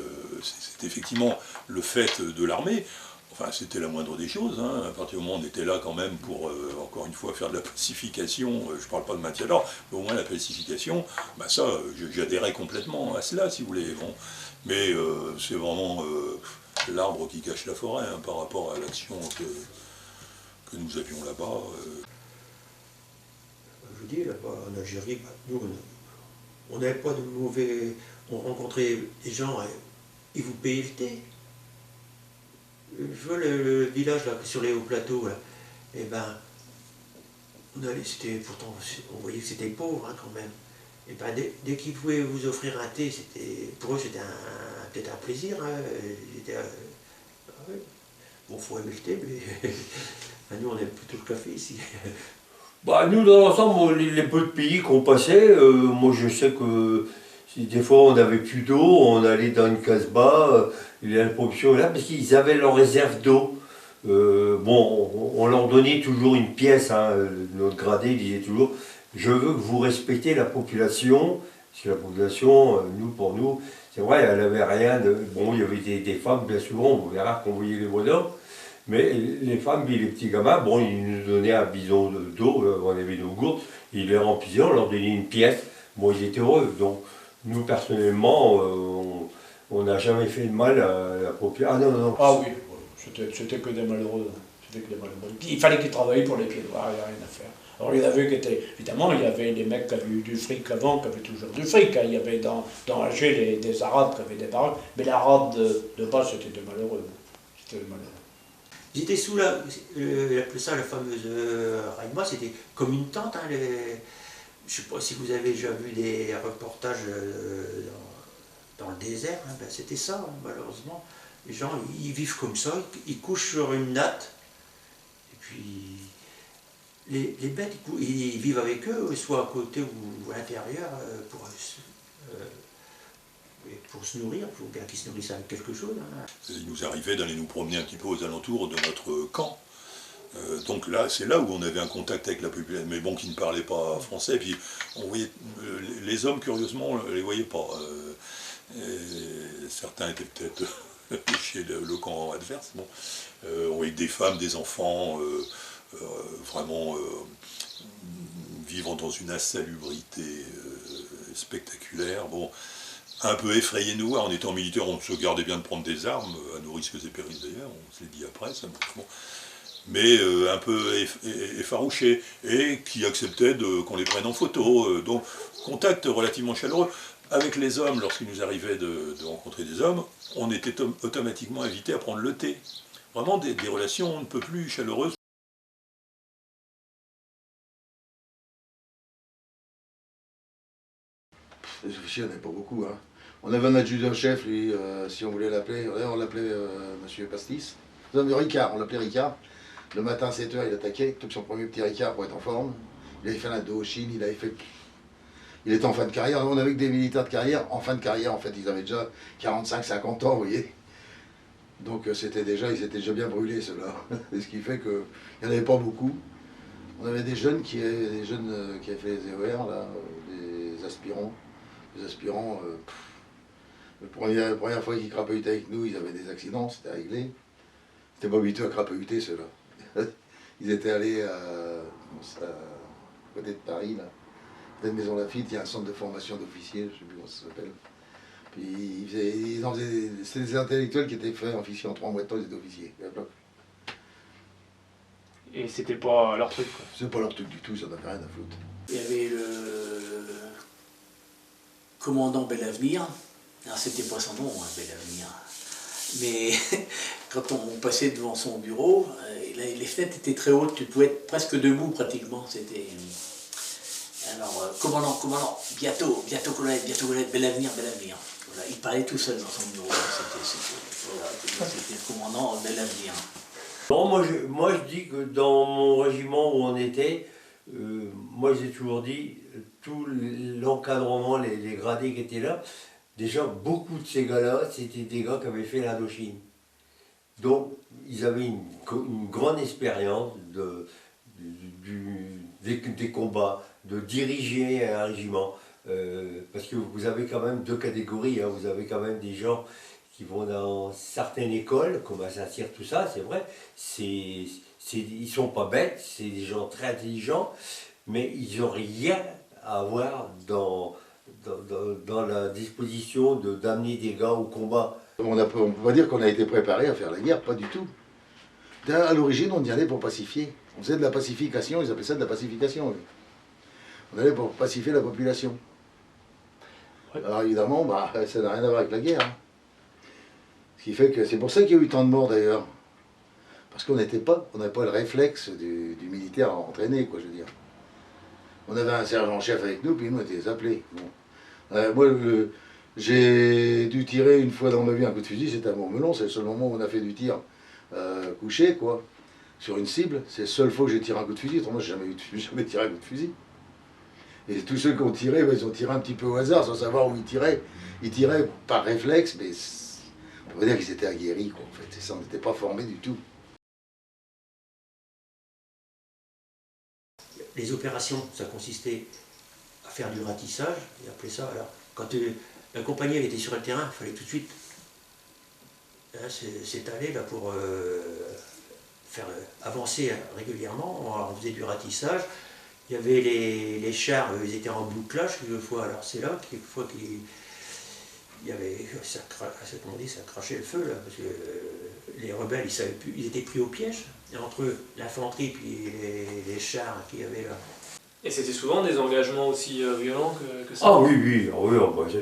effectivement le fait de l'armée. Enfin, c'était la moindre des choses, hein. À partir du moment où on était là quand même pour, encore une fois, faire de la pacification, je ne parle pas de maintien d'ordre, mais au moins la pacification, bah ça, j'adhérais complètement à cela, si vous voulez. Bon. Mais c'est vraiment l'arbre qui cache la forêt, hein, par rapport à l'action que nous avions là-bas. Je vous dis, là-bas en Algérie, nous, on n'avait pas de mauvais... On rencontrait des gens, ils vous payaient le thé. Je vois le village là, sur les hauts plateaux, là, et ben, Pourtant, on voyait que c'était pauvre, hein, quand même. Et ben, dès qu'ils pouvaient vous offrir un thé, pour eux c'était peut-être un plaisir. Hein. Ouais. Bon, il faut aimer le thé, mais nous on aime plutôt le café ici. Bah, nous, dans l'ensemble, les peu de pays qu'on passait, moi je sais que si des fois on n'avait plus d'eau, on allait dans une casbah, il y a la production là, parce qu'ils avaient leur réserve d'eau. Bon, on leur donnait toujours une pièce, hein, notre gradé disait toujours, je veux que vous respectez la population, parce que la population, pour nous, c'est vrai, elle n'avait rien de... Bon, il y avait des femmes, bien souvent, on verra qu'on voyait les bonhommes, mais les femmes et les petits gamins, bon, ils nous donnaient un bidon d'eau, on avait nos gourdes, ils les remplissaient, on leur donnait une pièce, bon, ils étaient heureux. Donc, nous, personnellement, on n'a jamais fait de mal à la population. Ah non, non, non. Ah oui, c'était que des malheureux. C'était que des malheureux. Il fallait qu'ils travaillent pour les pieds noirs, il n'y a rien à faire. Alors il y en avait qui étaient, évidemment, il y avait les mecs qui avaient eu du fric avant, qui avaient toujours du fric. Hein. Il y avait dans Alger des Arabes qui avaient des baraques, mais l'Arabe de base, c'était des malheureux. C'était des malheureux. Ils étaient sous la fameuse Raïma, c'était comme une tente. Hein, je ne sais pas si vous avez déjà vu des reportages dans le désert, hein, ben c'était ça, hein, malheureusement. Les gens, ils vivent comme ça, ils couchent sur une natte, et puis les bêtes, ils vivent avec eux, soit à côté ou à l'intérieur, pour se nourrir, il faut bien qu'ils se nourrissent avec quelque chose. Hein. Il nous arrivait d'aller nous promener un petit peu aux alentours de notre camp. Donc là, c'est là où on avait un contact avec la population, mais bon, qui ne parlait pas français. Et puis on voyait les hommes, curieusement, on les voyait pas. Certains étaient peut-être chez le camp adverse. Bon. On voyait des femmes, des enfants, vraiment vivant dans une insalubrité spectaculaire. Bon. Un peu effrayé nous, en étant militaire, on se gardait bien de prendre des armes, à nos risques et périls d'ailleurs, on se l'est dit après, ça, bon. Mais un peu effarouché, et qui acceptaient qu'on les prenne en photo. Donc, contact relativement chaleureux. Avec les hommes, lorsqu'il nous arrivait de rencontrer des hommes, on était automatiquement invités à prendre le thé. Vraiment des relations un peu plus chaleureuses. Les officiers, il n'y en avait pas beaucoup. Hein. On avait un adjudant-chef, lui, si on voulait l'appeler, on l'appelait Monsieur Pastis. Non, Ricard, on l'appelait Ricard. Le matin à 7h, il attaquait, il took son premier petit Ricard pour être en forme. Il avait fait l'Indochine, il était en fin de carrière. On avait que des militaires de carrière, en fin de carrière, en fait, ils avaient déjà 45-50 ans, vous voyez. Donc ils étaient déjà bien brûlés, ceux-là. Ce qui fait qu'il n'y en avait pas beaucoup. On avait des jeunes qui avaient fait les EOR, là, des aspirants. Les aspirants, la première fois qu'ils crapahutaient avec nous, ils avaient des accidents, c'était réglé. C'était pas habitué à crapahuter, ceux-là. Ils étaient allés à côté de Paris, là. Côté de Maison Lafitte, il y a un centre de formation d'officiers, je ne sais plus comment ça s'appelle. Puis c'était des intellectuels qui étaient faits officiers en 3 mois de temps, ils étaient officiers. Et c'était pas leur truc, quoi. C'est pas leur truc du tout, ça n'avait rien à foutre. Il y avait le commandant Belavenir. Alors c'était pas son nom, hein, Belavenir. Mais quand on passait devant son bureau, les fenêtres étaient très hautes, tu pouvais être presque debout pratiquement. C'était. Alors, commandant, bientôt, Belavenir. Voilà, il parlait tout seul dans son bureau. C'était le commandant Belavenir. Non, moi je dis que dans mon régiment où on était, moi j'ai toujours dit, tout l'encadrement, les gradés qui étaient là, déjà beaucoup de ces gars-là, c'était des gars qui avaient fait l'Indochine. Donc ils avaient une grande expérience des combats, de diriger un régiment. Parce que vous avez quand même 2 catégories, hein. Vous avez quand même des gens qui vont dans certaines écoles, comme à Saint-Cyr, tout ça, c'est vrai, ils sont pas bêtes, c'est des gens très intelligents, mais ils n'ont rien à avoir dans la disposition d'amener des gars au combat. On peut pas dire qu'on a été préparé à faire la guerre, pas du tout. À l'origine, on y allait pour pacifier. On faisait de la pacification, ils appelaient ça de la pacification. On allait pour pacifier la population. Ouais. Alors évidemment, ça n'a rien à voir avec la guerre. Hein. Ce qui fait que c'est pour ça qu'il y a eu tant de morts d'ailleurs. Parce qu'on n'avait pas le réflexe du militaire à entraîner, quoi, je veux dire. On avait un sergent-chef avec nous, puis nous on était les appelés. Bon. Moi, j'ai dû tirer une fois dans ma vie un coup de fusil, c'était à Montmelon, c'est le seul moment où on a fait du tir couché, quoi, sur une cible. C'est la seule fois que j'ai tiré un coup de fusil, autrement j'ai jamais tiré un coup de fusil. Et tous ceux qui ont tiré, ils ont tiré un petit peu au hasard, sans savoir où ils tiraient. Ils tiraient par réflexe, mais on peut dire qu'ils étaient aguerris, quoi, en fait. Et ça, on n'était pas formés du tout. Les opérations, ça consistait à faire du ratissage, et appelait ça. Alors, quand la compagnie elle était sur le terrain, il fallait tout de suite s'étaler là pour faire avancer régulièrement. On faisait du ratissage. Il y avait les chars, ils étaient en bouclage quelquefois. Alors c'est là quelquefois qu'il y avait, ça crachait le feu là, parce que les rebelles ils savaient plus, ils étaient pris au piège. Et entre l'infanterie et les chars qu'il y avait là. Et c'était souvent des engagements aussi violents que ça? Ah oui,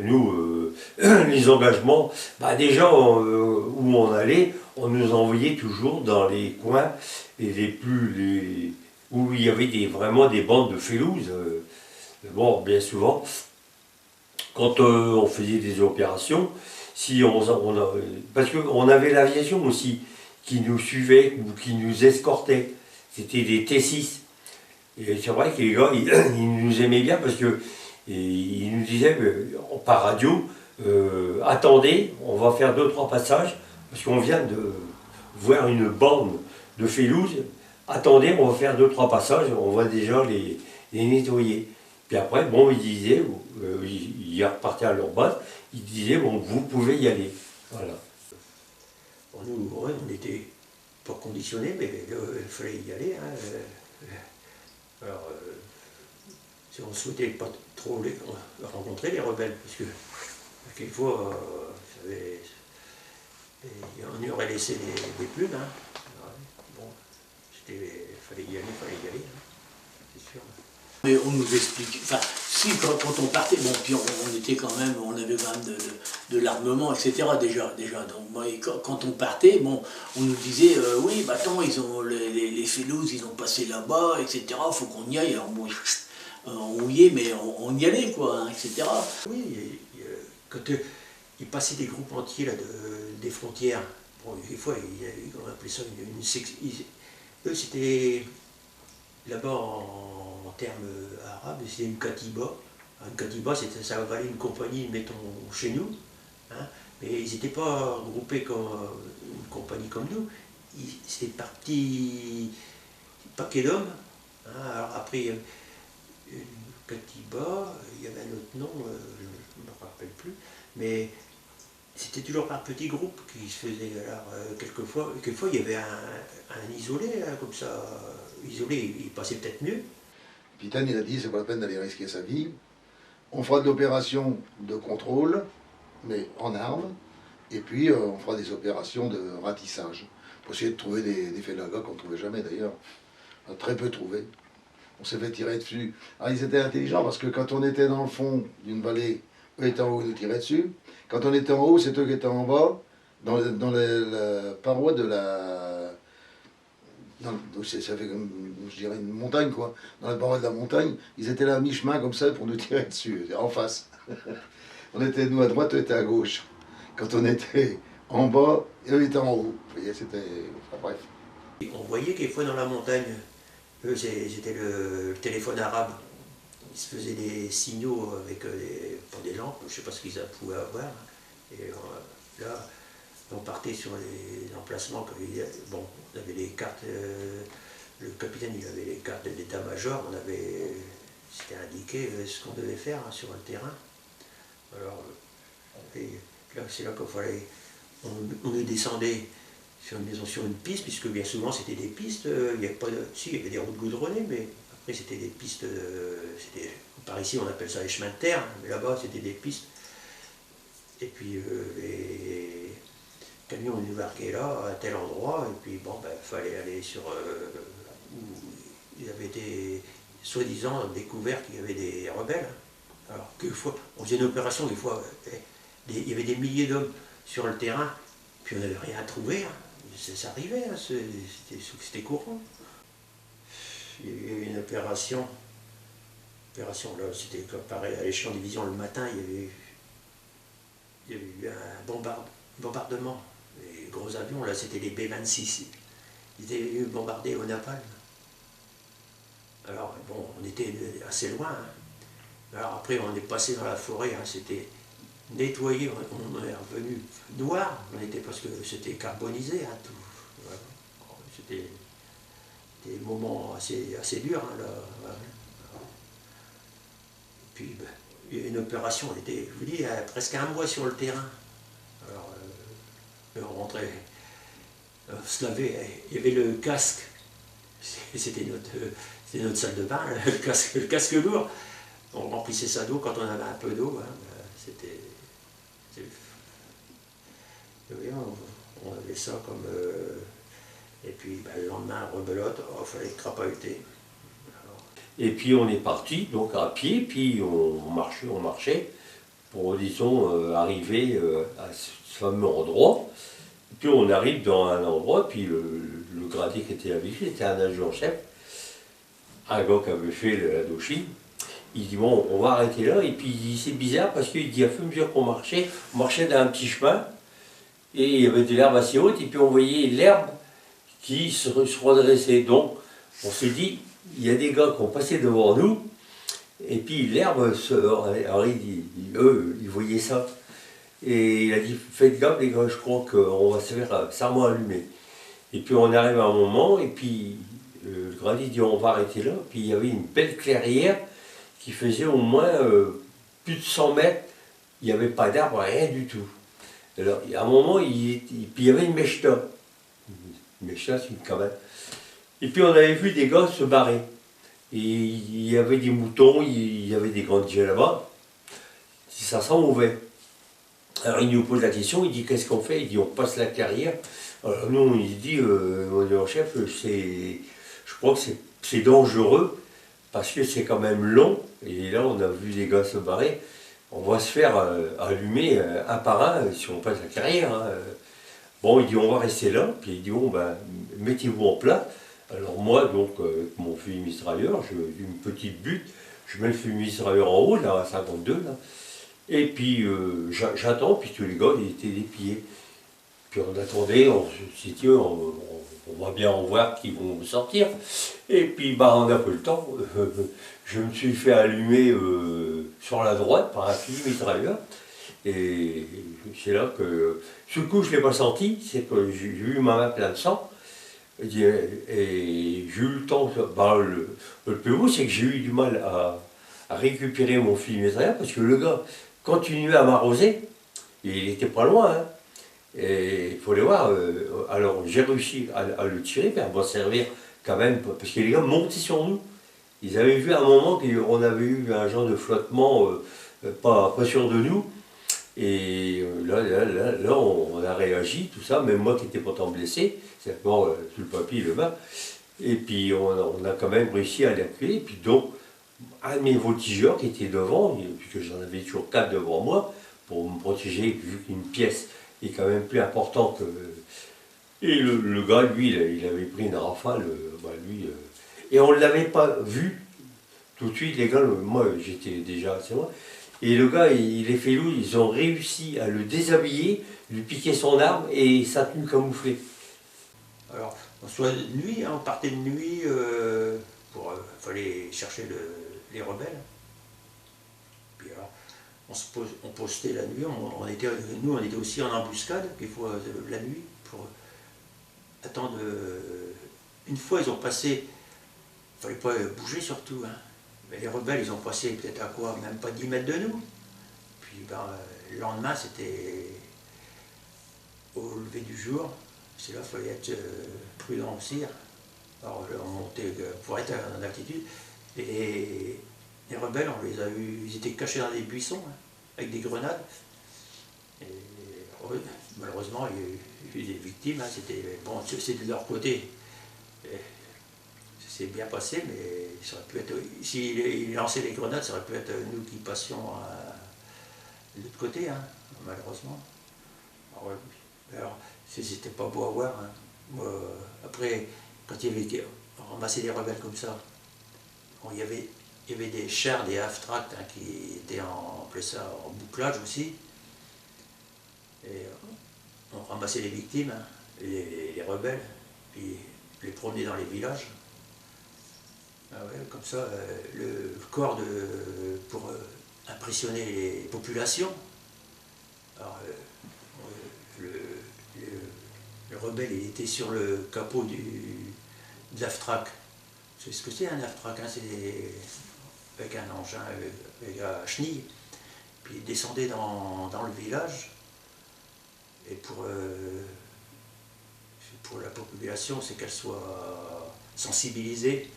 nous, les engagements, déjà où on allait, on nous envoyait toujours dans les coins où il y avait vraiment des bandes de félouses. Bon, bien souvent, quand on faisait des opérations, parce qu'on avait l'aviation aussi qui nous suivait ou qui nous escortait, c'était des T6. Et c'est vrai que les gars, ils nous aimaient bien parce qu'ils nous disaient par radio, attendez, on va faire 2-3 passages, parce qu'on vient de voir une bande de félouses, attendez, on va faire 2-3 passages, on va déjà les nettoyer. Puis après, bon, ils disaient, ils repartaient à leur base, ils disaient, bon, vous pouvez y aller. Voilà. Bon, nous, ouais, on n'était pas conditionnés, mais il fallait y aller. Hein. Alors, si on souhaitait pas trop rencontrer les rebelles, parce que quelquefois, on y aurait laissé des plumes. Hein. Bon, il fallait y aller, hein. C'est sûr. Mais on nous explique, enfin, si, quand on partait, bon, puis on était quand même, on avait quand même de l'armement, etc. déjà. Donc, moi, quand on partait, bon, on nous disait, oui, attends, ils ont, les félouses, ils ont passé là-bas, etc. Faut qu'on y aille. Alors, bon, on y est, mais on y allait, quoi, hein, etc. Oui, quand il passait des groupes entiers là, des frontières, bon, des fois, on appelait ça eux, c'était là-bas en termes arabes, c'était une katiba. Une katiba, ça valait une compagnie, mettons, chez nous, hein, mais ils n'étaient pas groupés comme une compagnie comme nous. C'était par petits paquets d'hommes. Hein. Alors après, une katiba, il y avait un autre nom, je ne me rappelle plus, mais c'était toujours par petits groupes qui se faisaient. Alors, quelquefois, il y avait un isolé, hein, comme ça, isolé, il passait peut-être mieux. Le capitaine, il a dit, c'est pas la peine d'aller risquer sa vie. On fera de l'opération de contrôle, mais en armes, et puis on fera des opérations de ratissage, pour essayer de trouver des félagas qu'on ne trouvait jamais d'ailleurs. On a très peu trouvé. On s'est fait tirer dessus. Alors ils étaient intelligents, parce que quand on était dans le fond d'une vallée, eux étaient en haut, ils nous tiraient dessus. Quand on était en haut, c'est eux qui étaient en bas, dans la paroi de la... ça fait comme, je dirais, une montagne, quoi. Dans la paroi de la montagne, ils étaient là à mi-chemin, comme ça, pour nous tirer dessus, en face. On était, nous, à droite, eux étaient à gauche. Quand on était en bas, eux étaient en haut. Vous voyez, c'était... Enfin, bref. On voyait quelquefois dans la montagne, eux, c'était le téléphone arabe. Ils se faisaient des signaux avec des lampes, je ne sais pas ce qu'ils pouvaient avoir. Et là, on partait sur les emplacements. Bon, on avait les cartes, le capitaine il avait les cartes d'état-major, c'était indiqué ce qu'on devait faire, hein, sur le terrain. Alors, là, c'est là qu'il fallait, on descendait sur une maison, sur une piste, puisque bien souvent c'était des pistes, il y avait des routes goudronnées, mais après c'était des pistes, par ici on appelle ça les chemins de terre, mais là-bas c'était des pistes. Et puis les camions nous marquaient là, à tel endroit, et puis bon, il fallait aller sur où ils avaient été soi-disant découvert qu'il y avait des rebelles. Alors quelquefois, on faisait une opération, des fois, il y avait des milliers d'hommes sur le terrain, puis on n'avait rien à trouver. Hein. Ça arrivait, hein, c'était courant. Il y a eu une opération Opération, là, c'était comme pareil, à l'échelon division, le matin, il y avait eu un bombardement. Les gros avions, là, c'était les B-26. Ils étaient venus bombarder au napalm. Alors, bon, on était assez loin. Hein. Alors après, on est passé dans la forêt, hein, c'était nettoyé, on est revenu noir, parce que c'était carbonisé, hein, tout. Voilà. C'était des moments assez durs, hein, là. Voilà. Et puis, ben, il y a une opération, on était, je vous dis, presque un mois sur le terrain. Alors, on rentrait, on se lavait, il y avait le casque, c'était notre salle de bain, le casque lourd. On remplissait ça d'eau quand on avait un peu d'eau. Hein, c'était. Oui, on avait ça comme. Et puis ben, le lendemain, rebelote, il fallait crapahuter. Et puis on est parti, donc à pied, puis on marchait pour, disons, arriver à ce fameux endroit. Et puis on arrive dans un endroit, puis le gradé qui était avec lui, c'était un adjudant-chef, un gars qui avait fait la Dochine. Il dit bon, on va arrêter là, et puis c'est bizarre parce qu'il dit à fur et à mesure qu'on marchait, on marchait dans un petit chemin, et il y avait de l'herbe assez haute, et puis on voyait l'herbe qui se redressait. Donc on s'est dit, il y a des gars qui ont passé devant nous, et puis l'herbe, alors eux, ils voyaient ça. Et il a dit, faites gaffe les gars, je crois qu'on va se faire serment allumer. Et puis on arrive à un moment, et puis le gradé dit, on va arrêter là, puis il y avait une belle clairière, qui faisait au moins plus de 100 mètres, il n'y avait pas d'arbre, rien du tout. Alors, à un moment, puis il y avait une mèche-là. Une mèche-là, c'est une cabane. Et puis on avait vu des gars se barrer. Et il y avait des moutons, il y avait des grandiers là-bas. Ça sent mauvais. Alors il nous pose la question, il dit qu'est-ce qu'on fait? Il dit on passe la carrière. Alors nous, il dit, mon chef, je crois que c'est dangereux. Parce que c'est quand même long, et là on a vu les gars se barrer, on va se faire allumer un par un si on passe la carrière. Hein. Bon, il dit on va rester là, puis il dit bon ben mettez-vous en place. Alors moi donc avec mon fusil mitrailleur, j'ai une petite butte, je mets le fusil mitrailleur en haut, là à 52 là, et puis j'attends, puis tous les gars ils étaient dépliés. Puis on attendait, on s'est dit on va bien en voir qui vont sortir. Et puis bah, on n'a pas eu le temps. Je me suis fait allumer sur la droite par un fusil mitrailleur. Et c'est là que, ce coup je ne l'ai pas senti, c'est que j'ai eu ma main pleine de sang. Et j'ai eu le temps. Bah, le plus beau, c'est que j'ai eu du mal à récupérer mon fusil mitrailleur parce que le gars continuait à m'arroser. Et il était pas loin. Hein. Et il faut les voir, alors j'ai réussi à le tirer, mais à m'en servir quand même, parce que les gars montaient sur nous. Ils avaient vu à un moment qu'on avait eu un genre de flottement pas sûr de nous. Et là on a réagi, tout ça, même moi qui n'étais pourtant blessé, c'est bon, tout le papier, le bas. Et puis on a quand même réussi à l'évacuer. Et puis donc, un de mes voltigeurs qui était devant, puisque j'en avais toujours 4 devant moi, pour me protéger, vu qu'une pièce est quand même plus important que... Et le gars, lui, il avait pris une rafale, et on ne l'avait pas vu tout de suite, les gars, moi j'étais déjà assez loin, et le gars, il est fait loup, ils ont réussi à le déshabiller, lui piquer son arme et sa tenue camouflée. Alors, soit de nuit, hein, on partait de nuit, fallait chercher les rebelles. Puis alors, on postait la nuit, nous on était aussi en embuscade, des fois la nuit, pour attendre. Une fois ils ont passé, il fallait pas bouger surtout, hein. Mais les rebelles ils ont passé peut-être à quoi, même pas 10 mètres de nous. Puis ben, le lendemain c'était au lever du jour, c'est là qu'il fallait être prudent aussi. Alors on montait pour être en altitude, et les rebelles on les a vus, ils étaient cachés dans des buissons, hein, avec des grenades. Et malheureusement, il y a eu des victimes, hein, bon, c'est de leur côté. C'est bien passé, mais ça aurait pu être. S'ils lançaient les grenades, ça aurait pu être nous qui passions de l'autre côté, hein, malheureusement. Alors, c'était pas beau à voir. Hein. Après, quand il y avait ramassé des rebelles comme ça, bon, il y avait il y avait des chars, des half-tracts hein, qui étaient on appelait ça en bouclage aussi. Et on ramassait les victimes, hein, les rebelles, puis les promenait dans les villages. Ah ouais, comme ça, le corps pour impressionner les populations. Alors, le rebelle, il était sur le capot de l'Aftrac. C'est ce que c'est un Aftrac, hein, c'est avec un engin, avec un chenille. Puis il descendait dans le village. Et pour la population, c'est qu'elle soit sensibilisée.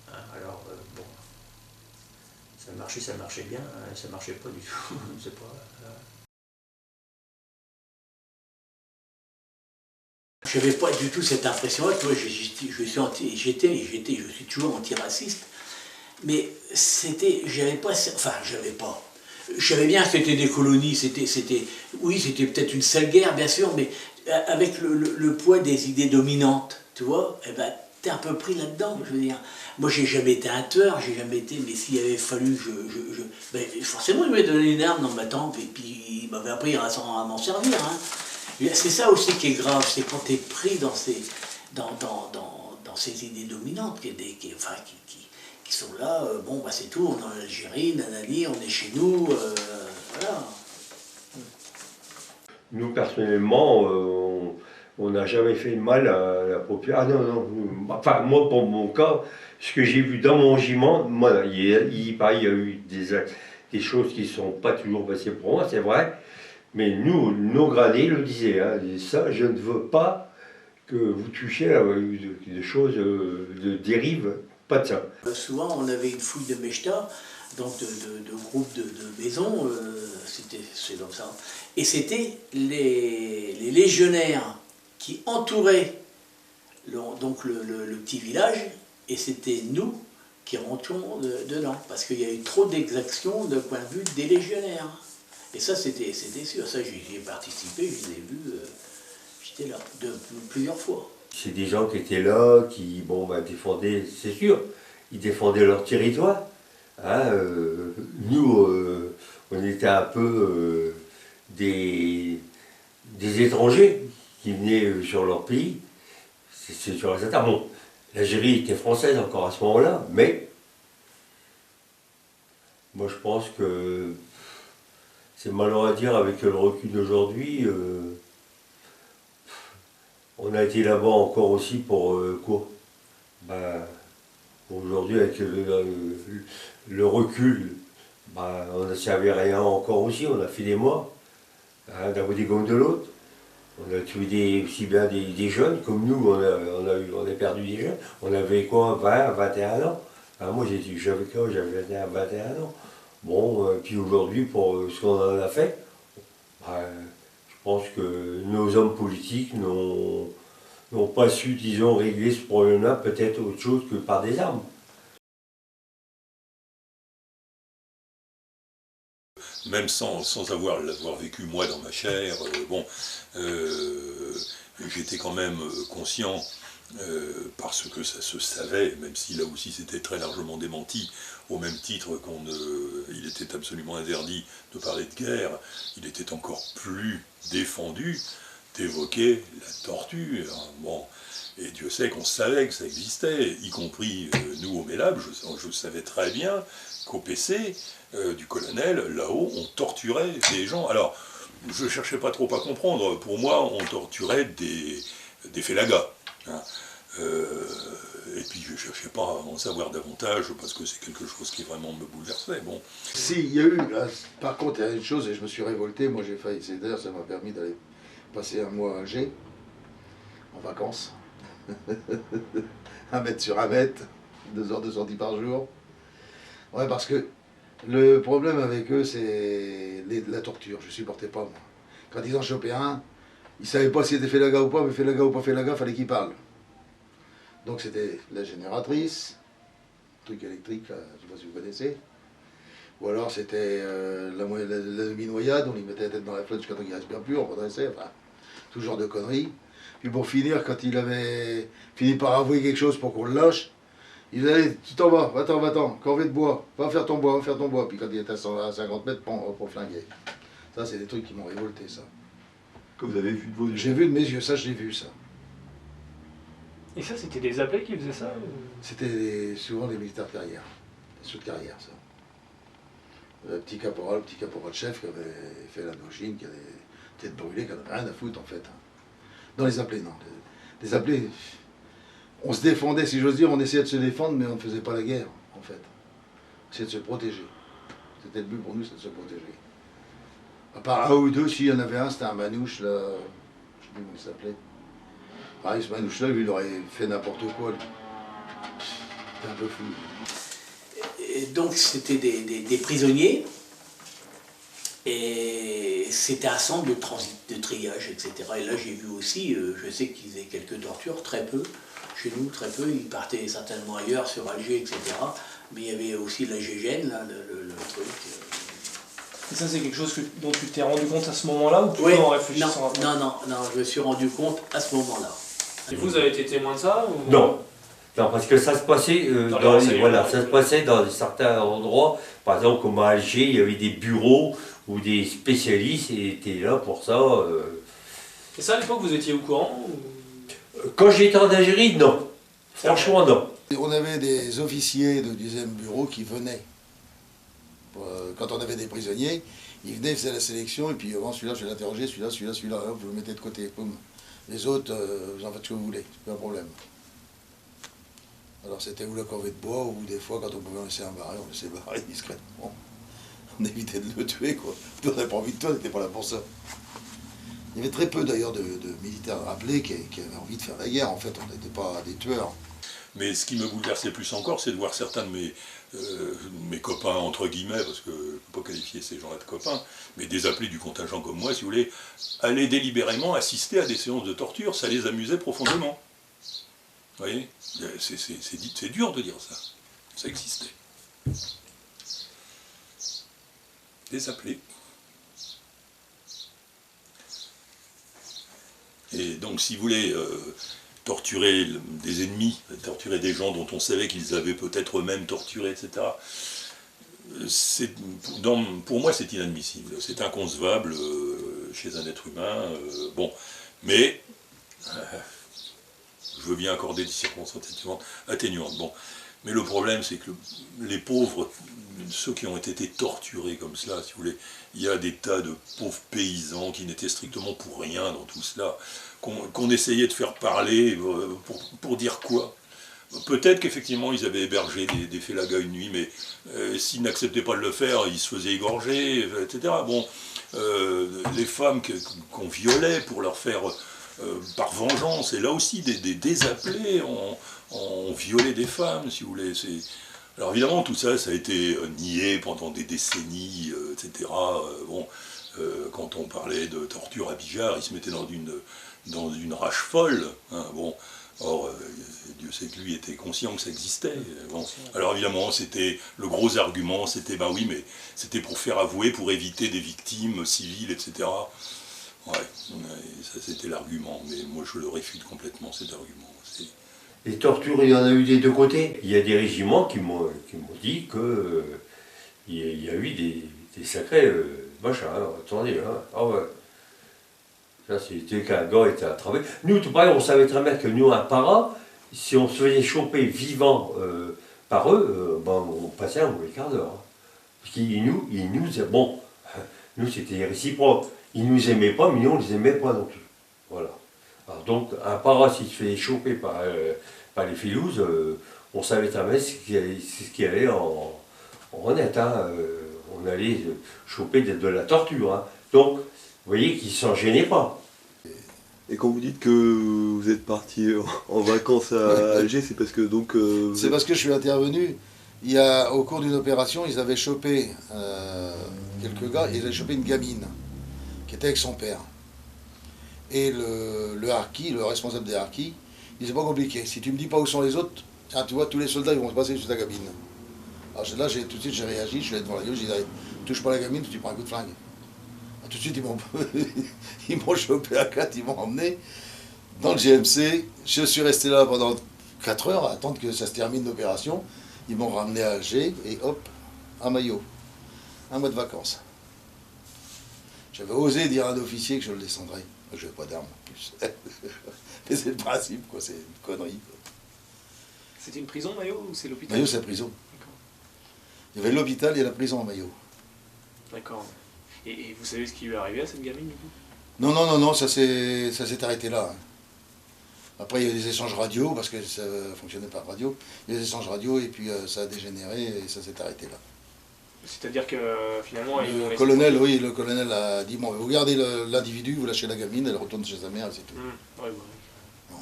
Hein, alors, bon, ça marchait bien, hein, ça marchait pas du tout, je sais pas. Je n'avais pas du tout cette impression-là, tu vois, je suis toujours antiraciste, mais j'avais pas, je savais bien que c'était des colonies, oui, c'était peut-être une sale guerre, bien sûr, mais avec le poids des idées dominantes, tu vois, eh ben, t'es un peu pris là-dedans, je veux dire. Moi, j'ai jamais été un tueur, j'ai jamais été, mais s'il avait fallu, ben, forcément, il m'avait donné une arme dans ma tempe, et puis il m'avait appris à m'en servir, hein. C'est ça aussi qui est grave, c'est quand tu es pris dans ces idées dominantes qui sont là, bon bah c'est tout, on est en Algérie, nanani, on est chez nous, voilà. Nous personnellement, on n'a jamais fait de mal à la population. Ah non, non, enfin moi pour mon cas, ce que j'ai vu dans mon régiment, moi, il y a eu des choses qui ne sont pas toujours passées pour moi, c'est vrai. Mais nous, nos gradés le disaient, hein, ça, je ne veux pas que vous touchiez à des choses de dérive, pas de ça. Souvent, on avait une fouille de Mechta, donc de groupes de maisons, c'est comme ça. Et c'était les légionnaires qui entouraient donc le petit village, et c'était nous qui rentrions dedans, parce qu'il y a eu trop d'exactions d'un point de vue des légionnaires. Et ça, c'était sûr. Ça, j'y ai participé, je les ai vus, j'étais là, plusieurs fois. C'est des gens qui étaient là, qui, bon, bah, défendaient, c'est sûr, ils défendaient leur territoire. Hein, nous, on était un peu des étrangers qui venaient sur leur pays. C'est sur les attaques. Bon, l'Algérie était française encore à ce moment-là, mais moi, je pense que c'est malheureux à dire avec le recul d'aujourd'hui. On a été là-bas encore aussi pour quoi? Ben, aujourd'hui, avec le recul, ben, on n'a servi à rien encore aussi. On a fait des morts, hein, d'un côté comme de l'autre. On a tué aussi bien des jeunes, comme nous, on a perdu des jeunes. On avait quoi, 20, 21 ans. Hein, moi, j'avais 21, 21 ans. Bon, puis aujourd'hui, pour ce qu'on en a fait, je pense que nos hommes politiques n'ont pas su, disons, régler ce problème-là, peut-être autre chose que par des armes. Même sans l'avoir vécu moi dans ma chair, j'étais quand même conscient, parce que ça se savait, même si là aussi c'était très largement démenti, au même titre il était absolument interdit de parler de guerre, il était encore plus défendu d'évoquer la torture. Bon, et Dieu sait qu'on savait que ça existait, y compris nous au Mélab, je savais très bien qu'au PC du colonel, là-haut, on torturait des gens. Alors, je ne cherchais pas trop à comprendre, pour moi, on torturait des félagas. Hein. Et puis je ne cherchais pas à en savoir davantage parce que c'est quelque chose qui vraiment me bouleversait. Bon. Si, il y a eu, par contre, il y a une chose, et je me suis révolté, moi j'ai failli, d'ailleurs ça m'a permis d'aller passer un mois à Alger, en vacances, 1 mètre sur 1 mètre, 2 heures de sortie par jour. Ouais, parce que le problème avec eux, c'est la torture, je ne supportais pas moi. Quand ils en chopaient un, ils ne savaient pas s'il était félaga ou pas, mais félaga ou pas félaga, il fallait qu'ils parlent. Donc c'était la génératrice, truc électrique, là, je ne sais pas si vous connaissez. Ou alors c'était la demi-noyade, on lui mettait la tête dans la flotte jusqu'à temps qu'il ne respire plus, on redressait, enfin, tout genre de conneries. Puis pour finir, quand il avait fini par avouer quelque chose pour qu'on le lâche, Il disait, allez, tu t'en vas, va-t'en, corvée de bois, va faire ton bois. Puis quand il était à 50 mètres, pour flinguer. Ça, c'est des trucs qui m'ont révolté, ça. Que vous avez vu de vos yeux. J'ai vu de mes yeux, ça, je l'ai vu, ça. Et ça, c'était des appelés qui faisaient ça C'était souvent des militaires de carrière, des sous de carrière, ça. Le petit caporal chef qui avait fait l'Indochine, qui avait tête brûlée, qui n'avait rien à foutre, en fait. Dans les appelés, non. Les appelés, on se défendait, si j'ose dire, on essayait de se défendre, mais on ne faisait pas la guerre, en fait. On essayait de se protéger. C'était le but pour nous, c'était de se protéger. À part un ou deux, s'il y en avait un, c'était un manouche, là, je ne sais plus comment il s'appelait. Pareil, ce manouche-là, lui, il aurait fait n'importe quoi, lui. C'était un peu fou. Et donc c'était des prisonniers, et c'était un centre de transit, de triage, etc. Et là j'ai vu aussi, je sais qu'ils faisaient quelques tortures, très peu, chez nous très peu, ils partaient certainement ailleurs, sur Alger, etc. Mais il y avait aussi la GGN, là, le truc. Et ça, c'est quelque chose dont tu t'es rendu compte à ce moment-là, ou plutôt Oui, en réfléchissant après? non, je me suis rendu compte à ce moment-là. Et vous avez été témoin de ça ou... Non. Non, parce que ça se passait ça se passait dans certains endroits, par exemple comme à Alger, il y avait des bureaux où des spécialistes étaient là pour ça. Et ça, à l'époque, vous étiez au courant ou... Quand j'étais en Algérie, non. Franchement, non. On avait des officiers du 10e bureau qui venaient. Quand on avait des prisonniers, ils venaient, ils faisaient la sélection, et puis avant celui-là, je vais l'interroger, celui-là, hop, vous le mettez de côté, boum. Les autres, vous en faites ce que vous voulez, c'est pas un problème. Alors c'était ou la corvée de bois, ou des fois, quand on pouvait en laisser un barré, on laissait barrer discrètement. On évitait de le tuer, quoi. On n'avait pas envie de tuer, on n'était pas là pour ça. Il y avait très peu d'ailleurs de militaires rappelés qui avaient envie de faire la guerre, en fait, on n'était pas des tueurs. Mais ce qui me bouleversait plus encore, c'est de voir certains de mes copains, entre guillemets, parce que je ne peux pas qualifier ces gens-là de copains, mais des appelés du contingent comme moi, si vous voulez, aller délibérément assister à des séances de torture, ça les amusait profondément. Vous voyez, c'est dur de dire ça. Ça existait. Des appelés. Et donc, si vous voulez torturer des ennemis, torturer des gens dont on savait qu'ils avaient peut-être eux-mêmes torturé, etc., pour moi, c'est inadmissible. C'est inconcevable chez un être humain. Bon, mais... je veux bien accorder des circonstances atténuantes. Bon. Mais le problème, c'est que les pauvres, ceux qui ont été torturés comme cela, si vous voulez, il y a des tas de pauvres paysans qui n'étaient strictement pour rien dans tout cela, qu'on essayait de faire parler pour dire quoi? Peut-être qu'effectivement, ils avaient hébergé des félagas une nuit, mais s'ils n'acceptaient pas de le faire, ils se faisaient égorger, etc. Bon, les femmes qu'on violait pour leur faire... par vengeance, et là aussi des appelés ont violé des femmes, si vous voulez. Alors évidemment, tout ça, ça a été nié pendant des décennies, etc. Bon, quand on parlait de torture à Bijar, ils se mettaient dans une rage folle. Hein, bon. Or, Dieu sait que lui était conscient que ça existait. Bon. Alors évidemment, c'était le gros argument, c'était, ben oui, mais c'était pour faire avouer, pour éviter des victimes civiles, etc. Ouais, ça c'était l'argument, mais moi je le réfute complètement, cet argument. Les tortures, il y en a eu des deux côtés. Il y a des régiments qui m'ont dit que il y a eu des sacrés machins, attendez, hein. Ah ouais. Ça c'était qu'un gars était attrapé. Nous, tout pareil, on savait très bien que nous, un para, si on se faisait choper vivant par eux, ben, on passait un mauvais quart d'heure. Hein. Parce qu'ils nous, bon, nous c'était réciproque. Ils ne nous aimaient pas, mais nous on ne les aimait pas non plus. Voilà. Alors donc, un para, s'il se fait choper par les filouses, on savait très bien ce qui allait en net. Hein. On allait choper de la torture. Hein. Donc, vous voyez qu'ils ne s'en gênaient pas. Et quand vous dites que vous êtes parti en vacances à Alger, c'est parce que donc... C'est parce que je suis intervenu. Au cours d'une opération, ils avaient chopé quelques gars, ils avaient chopé une gamine qui était avec son père. Et le harki, le responsable des harkis, il dit c'est pas compliqué, si tu me dis pas où sont les autres, tiens, tu vois, tous les soldats ils vont se passer sur ta gamine. Alors là, tout de suite j'ai réagi, je suis allé devant la gueule, j'ai dit touche pas la gamine, tu prends un coup de flingue. Tout de suite ils m'ont chopé à 4, ils m'ont emmené dans le GMC, je suis resté là pendant 4 heures à attendre que ça se termine l'opération. Ils m'ont ramené à Alger et hop, à Maillot. 1 mois de vacances. J'avais osé dire à un officier que je le descendrais. Je n'avais pas d'armes en plus. Mais c'est le principe, quoi, c'est une connerie. Quoi. C'était une prison, Maillot, ou c'est l'hôpital? Maillot, c'est la prison. Il y avait l'hôpital et la prison à Maillot. D'accord. Et vous savez ce qui lui est arrivé à cette gamine, du coup? Non, ça s'est arrêté là. Hein. Après, il y a eu des échanges radio, parce que ça fonctionnait par radio. Il y a eu des échanges radio, et puis ça a dégénéré, et ça s'est arrêté là. C'est-à-dire que finalement... Le colonel a dit, bon, vous gardez l'individu, vous lâchez la gamine, elle retourne chez sa mère, et c'est tout. Ouais. Non.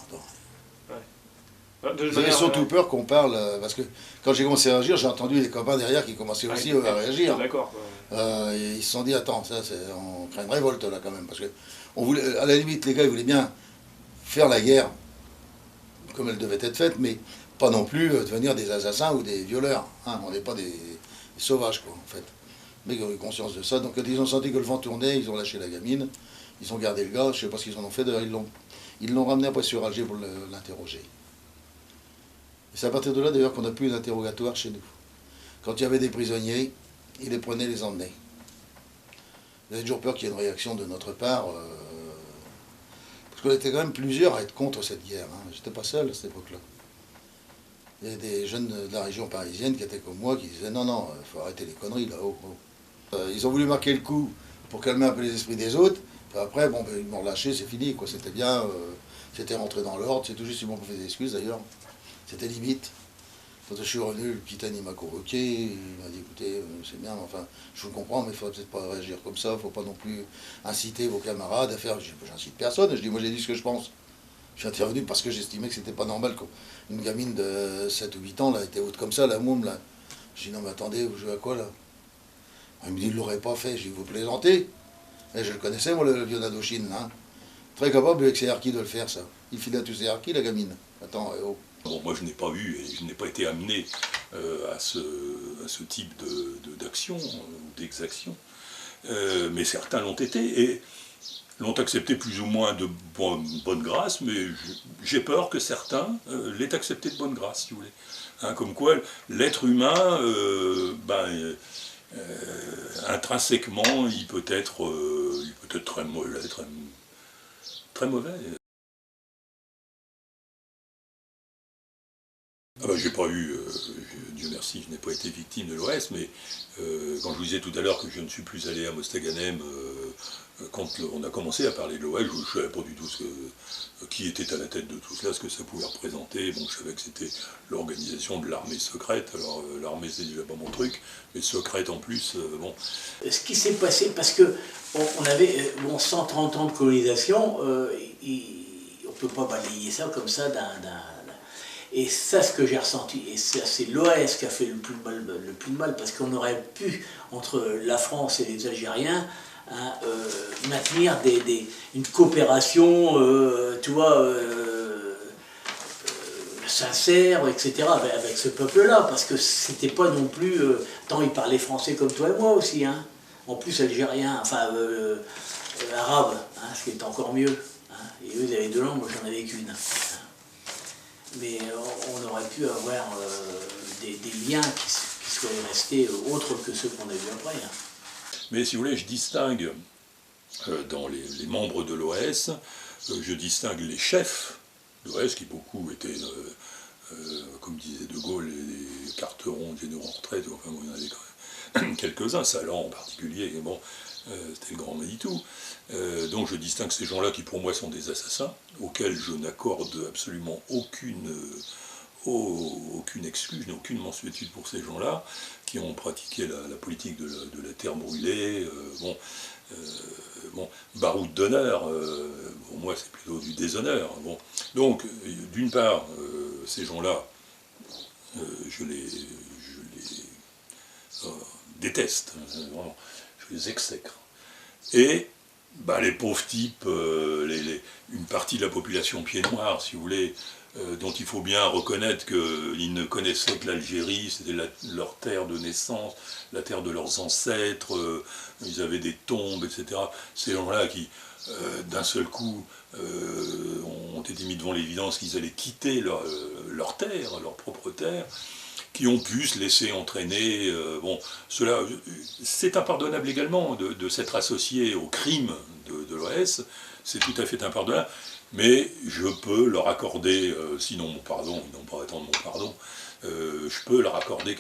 De J'avais manière, surtout peur qu'on parle, parce que quand j'ai commencé à réagir, j'ai entendu les copains derrière qui commençaient aussi à réagir. D'accord. Ils se sont dit, attends, on craint une révolte là quand même, parce que on voulait, à la limite, les gars, ils voulaient bien faire la guerre comme elle devait être faite, mais pas non plus devenir des assassins ou des violeurs. Hein. On n'est pas des sauvages, quoi, en fait. Mais ils ont eu conscience de ça. Donc quand ils ont senti que le vent tournait, ils ont lâché la gamine, ils ont gardé le gars, je sais pas ce qu'ils en ont fait, d'ailleurs ils l'ont ramené après sur Alger pour l'interroger. Et c'est à partir de là, d'ailleurs, qu'on a plus d'interrogatoire chez nous. Quand il y avait des prisonniers, ils les prenaient, les emmenaient. J'avais toujours peur qu'il y ait une réaction de notre part, parce qu'on était quand même plusieurs à être contre cette guerre. Hein. J'étais pas seul à cette époque-là. Il y avait des jeunes de la région parisienne qui étaient comme moi, qui disaient non, il faut arrêter les conneries là-haut. Ils ont voulu marquer le coup pour calmer un peu les esprits des autres. Puis après, bon, ils m'ont relâché, c'est fini, quoi. C'était bien, c'était rentré dans l'ordre. C'est tout juste, ils m'ont fait des excuses d'ailleurs. C'était limite. Quand je suis revenu, le capitaine il m'a convoqué, il m'a dit écoutez, c'est bien, enfin, je vous comprends, mais il ne faudrait peut-être pas réagir comme ça, il ne faut pas non plus inciter vos camarades à faire. J'incite personne, je dis moi j'ai dit ce que je pense. Je suis intervenu parce que j'estimais que c'était pas normal qu'une gamine de 7 ou 8 ans là, était haute comme ça, la moum là. Je dis non mais attendez, vous jouez à quoi là? Il me dit il ne l'aurait pas fait, je dis vous plaisantez. Et je le connaissais moi le vieux d'Indochine, hein. Très capable avec ses harkis de le faire ça. Il filait à tous ses harkis la gamine. Attends, oh. Bon, moi je n'ai pas eu et je n'ai pas été amené à ce type d'action ou d'exaction, mais certains l'ont été et l'ont accepté plus ou moins de bonne grâce, mais j'ai peur que certains l'aient accepté de bonne grâce, si vous voulez. Hein, comme quoi l'être humain, intrinsèquement, il peut être très mauvais, très mauvais. Ah ben, j'ai pas eu, Dieu merci, je n'ai pas été victime de l'OS, mais quand je vous disais tout à l'heure que je ne suis plus allé à Mostaganem, quand on a commencé à parler de l'OS, je ne savais pas du tout qui était à la tête de tout cela, ce que ça pouvait représenter. Bon, je savais que c'était l'organisation de l'armée secrète, alors l'armée c'est déjà pas mon truc, mais secrète en plus, bon. Ce qui s'est passé, parce que on avait 130 ans de colonisation, on ne peut pas balayer ça comme ça Et ça, ce que j'ai ressenti, et c'est l'OAS qui a fait le plus de mal, parce qu'on aurait pu, entre la France et les Algériens, hein, maintenir une coopération, tu vois, sincère, etc., avec ce peuple-là, parce que c'était pas non plus... tant ils parlaient français comme toi et moi aussi, hein, en plus algérien, enfin, arabe, hein, ce qui est encore mieux. Hein, et eux, ils avaient 2 langues, moi j'en avais qu'une. Mais on aurait pu avoir des liens qui soient restés autres que ceux qu'on a vus après. Hein. Mais si vous voulez, je distingue dans les membres de l'OAS, je distingue les chefs de l'OAS, qui beaucoup étaient, comme disait De Gaulle, les carterons, généraux en retraite, enfin bon, il y en avait quand même quelques-uns, Salan en particulier, et bon, c'était le grand Manitou. Donc je distingue ces gens-là qui pour moi sont des assassins, auxquels je n'accorde absolument aucune excuse, je n'ai aucune mensuétude pour ces gens-là, qui ont pratiqué la politique de la terre brûlée, baroud d'honneur, pour moi c'est plutôt du déshonneur. Bon. Donc, d'une part, ces gens-là, je les déteste, vraiment, je les exècre. Et les pauvres types, une partie de la population pied noir, si vous voulez, dont il faut bien reconnaître qu'ils ne connaissaient que l'Algérie, c'était leur terre de naissance, la terre de leurs ancêtres, ils avaient des tombes, etc. Ces gens-là qui, d'un seul coup, ont été mis devant l'évidence qu'ils allaient quitter leur terre, leur propre terre, qui ont pu se laisser entraîner. Bon, cela, c'est impardonnable également de s'être associé au crime de l'OS, c'est tout à fait impardonnable, mais je peux leur accorder, sinon mon pardon, ils n'ont pas à attendre mon pardon, je peux leur accorder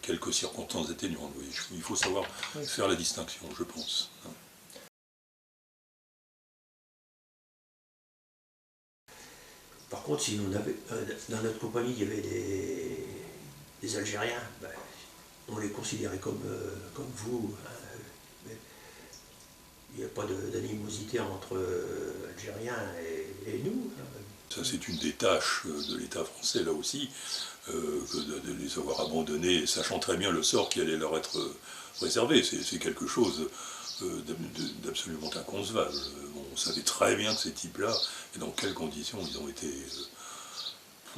quelques circonstances atténuantes. Oui. Il faut savoir faire la distinction, je pense. Par contre, si on avait, dans notre compagnie, il y avait des Algériens, ben, on les considérait comme vous. Hein, mais il n'y a pas d'animosité entre Algériens et nous. Hein. Ça, c'est une des tâches de l'État français, là aussi, que de les avoir abandonnés, sachant très bien le sort qui allait leur être réservé. C'est quelque chose d'absolument inconcevable. On savait très bien que ces types-là, et dans quelles conditions ils ont été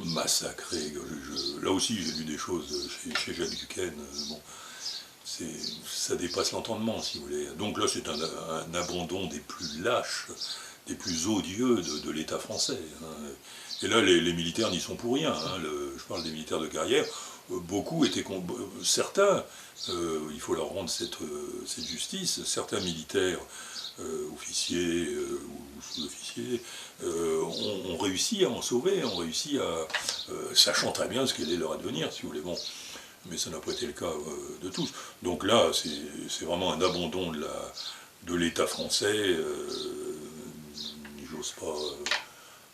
massacrés. Là aussi, j'ai lu des choses chez Jacques Duquesne. Bon, ça dépasse l'entendement, si vous voulez. Donc là, c'est un abandon des plus lâches, des plus odieux de l'État français. Hein. Et là, les militaires n'y sont pour rien. Hein. Je parle des militaires de carrière. Beaucoup étaient... Certains, il faut leur rendre cette justice, certains militaires, officiers ou sous-officiers, ont réussi à en sauver, ont réussi à... sachant très bien ce qu'allait leur advenir, si vous voulez. Bon, mais ça n'a pas été le cas de tous. Donc là, c'est vraiment un abandon de l'État français. J'ose pas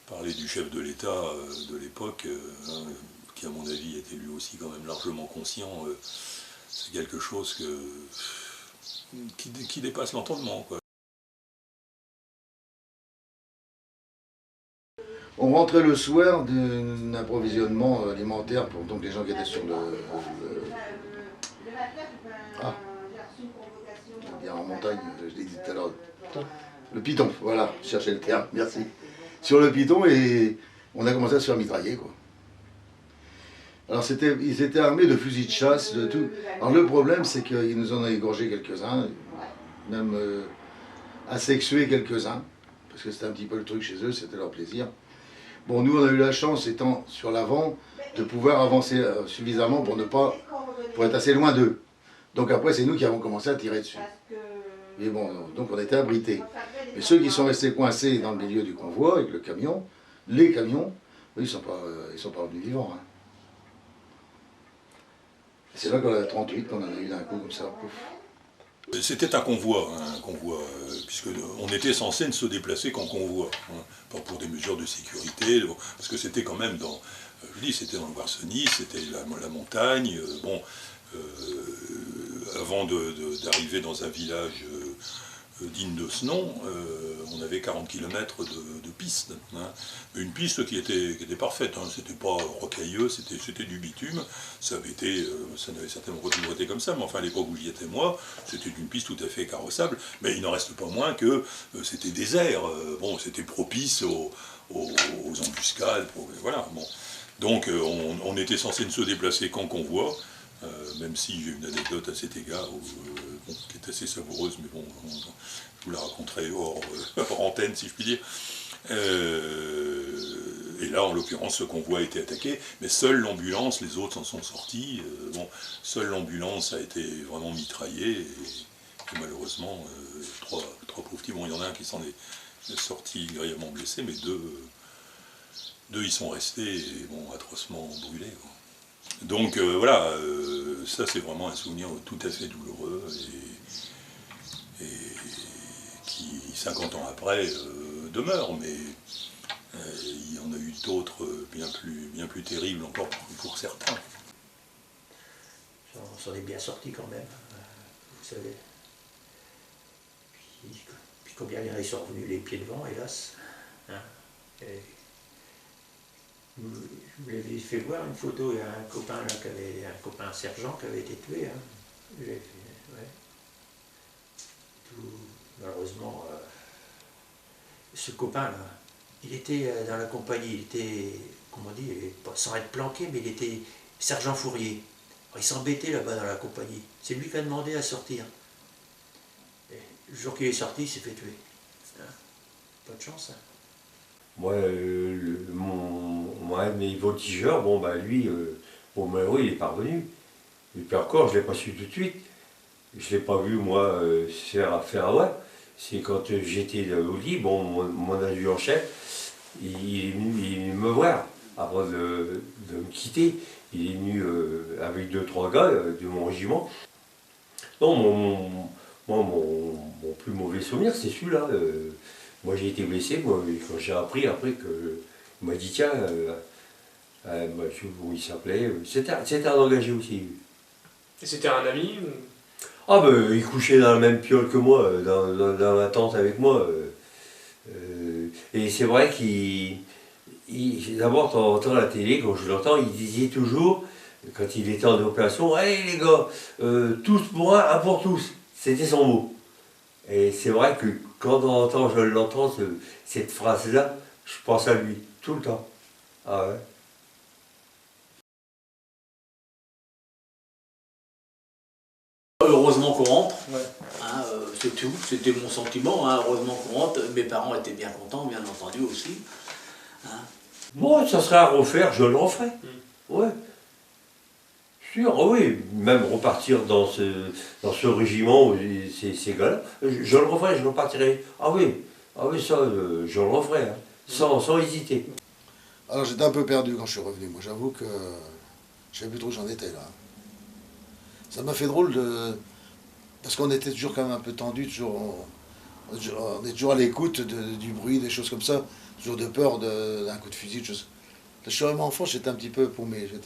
parler du chef de l'État de l'époque, hein, qui à mon avis était lui aussi quand même largement conscient. C'est quelque chose qui dépasse l'entendement, quoi. On rentrait le soir d'un approvisionnement alimentaire pour donc les gens qui étaient sur Ah, bien en montagne, je l'ai dit tout à l'heure. Le Piton, voilà, je cherchais le terme, merci. Sur le Piton, et on a commencé à se faire mitrailler, quoi. Alors ils étaient armés de fusils de chasse, de tout. Alors le problème, c'est qu'ils nous en ont égorgé quelques-uns, même asexués quelques-uns, parce que c'était un petit peu le truc chez eux, c'était leur plaisir. Bon, nous, on a eu la chance, étant sur l'avant, de pouvoir avancer suffisamment pour être assez loin d'eux. Donc après, c'est nous qui avons commencé à tirer dessus. Et bon, donc on était abrités. Mais ceux qui sont restés coincés dans le milieu du convoi, avec le camion, les camions, eux, ils sont pas revenus vivants. Hein. C'est là qu'on a 38, qu'on en a eu d'un coup comme ça. Pouf. C'était un convoi, puisqu'on était censé ne se déplacer qu'en convoi, hein, pas pour des mesures de sécurité, parce que c'était quand même dans, je dis, c'était dans le Varseny, c'était la montagne, bon, avant d'arriver dans un village digne de ce nom, on avait 40 km de piste, hein. Une piste qui était parfaite, hein. C'était pas rocailleux, c'était du bitume, ça n'avait certainement pas toujours été comme ça, mais enfin à l'époque où j'y étais moi, c'était une piste tout à fait carrossable, mais il n'en reste pas moins que c'était désert, bon, c'était propice aux embuscades, voilà, bon. Donc on était censé ne se déplacer qu'en convoi, même si j'ai une anecdote à cet égard qui est assez savoureuse, mais bon, je vous la raconterai hors antenne, si je puis dire. Et là, en l'occurrence, ce convoi a été attaqué, mais seule l'ambulance, les autres s'en sont sortis. Bon, seule l'ambulance a été vraiment mitraillée, et malheureusement, trois pauvres petits, bon, il y en a un qui s'en est sorti grièvement blessé, mais deux y sont restés, et bon, atrocement brûlés, quoi. Donc voilà, ça c'est vraiment un souvenir tout à fait douloureux et qui, 50 ans après, demeure, mais il y en a eu d'autres bien plus terribles encore pour certains. On s'en est bien sorti quand même, vous savez. Puis combien il y en a qui sont revenus les pieds devant, hélas. Hein, je vous l'avais fait voir une photo, il y a un copain là, un copain sergent qui avait été tué. Hein. Ouais. Malheureusement, ce copain là, il était dans la compagnie, il était, comment on dit, sans être planqué, mais il était sergent Fourier. Alors, il s'embêtait là-bas dans la compagnie. C'est lui qui a demandé à sortir. Et le jour qu'il est sorti, il s'est fait tuer. Hein? Pas de chance, hein. Moi, mes voltigeurs, bon, bah, lui, bon, malheureux, il est parvenu. Et puis encore, je ne l'ai pas su tout de suite. Je ne l'ai pas vu, moi, se faire avoir. C'est quand j'étais au lit, bon, mon adjudant-chef, il est venu me voir avant de me quitter. Il est venu avec 2-3 gars de mon régiment. Non, mon plus mauvais souvenir, c'est celui-là. Moi, j'ai été blessé, moi, quand j'ai appris après que il m'a dit, tiens, je sais où il s'appelait, c'était un engagé aussi. Et c'était un ami ou... Ah ben, il couchait dans la même piole que moi, dans la tente avec moi. Et c'est vrai d'abord, de temps en temps à la télé, quand je l'entends, il disait toujours, quand il était en opération, « Hey les gars, tous pour un pour tous ». C'était son mot. Et c'est vrai que quand de temps en temps je l'entends, cette phrase-là, je pense à lui, tout le temps. Ah ouais. Heureusement qu'on rentre, Ouais. hein, c'est tout, c'était mon sentiment, hein, heureusement qu'on rentre. Mes parents étaient bien contents, bien entendu aussi. Hein. Bon, ça serait à refaire, je le referai. Ouais. Sûr, oui, même repartir dans ce régiment, ces gars-là, je le referai, je repartirai. Ah oui, ça, je le referai, hein, sans hésiter. Alors j'étais un peu perdu quand je suis revenu. Moi j'avoue que je ne savais plus trop où j'en étais là. Ça m'a fait drôle parce qu'on était toujours quand même un peu tendu, on est toujours à l'écoute du bruit, des choses comme ça, toujours de peur d'un coup de fusil, de choses. Là, je suis vraiment enfant, j'étais un petit peu paumé, je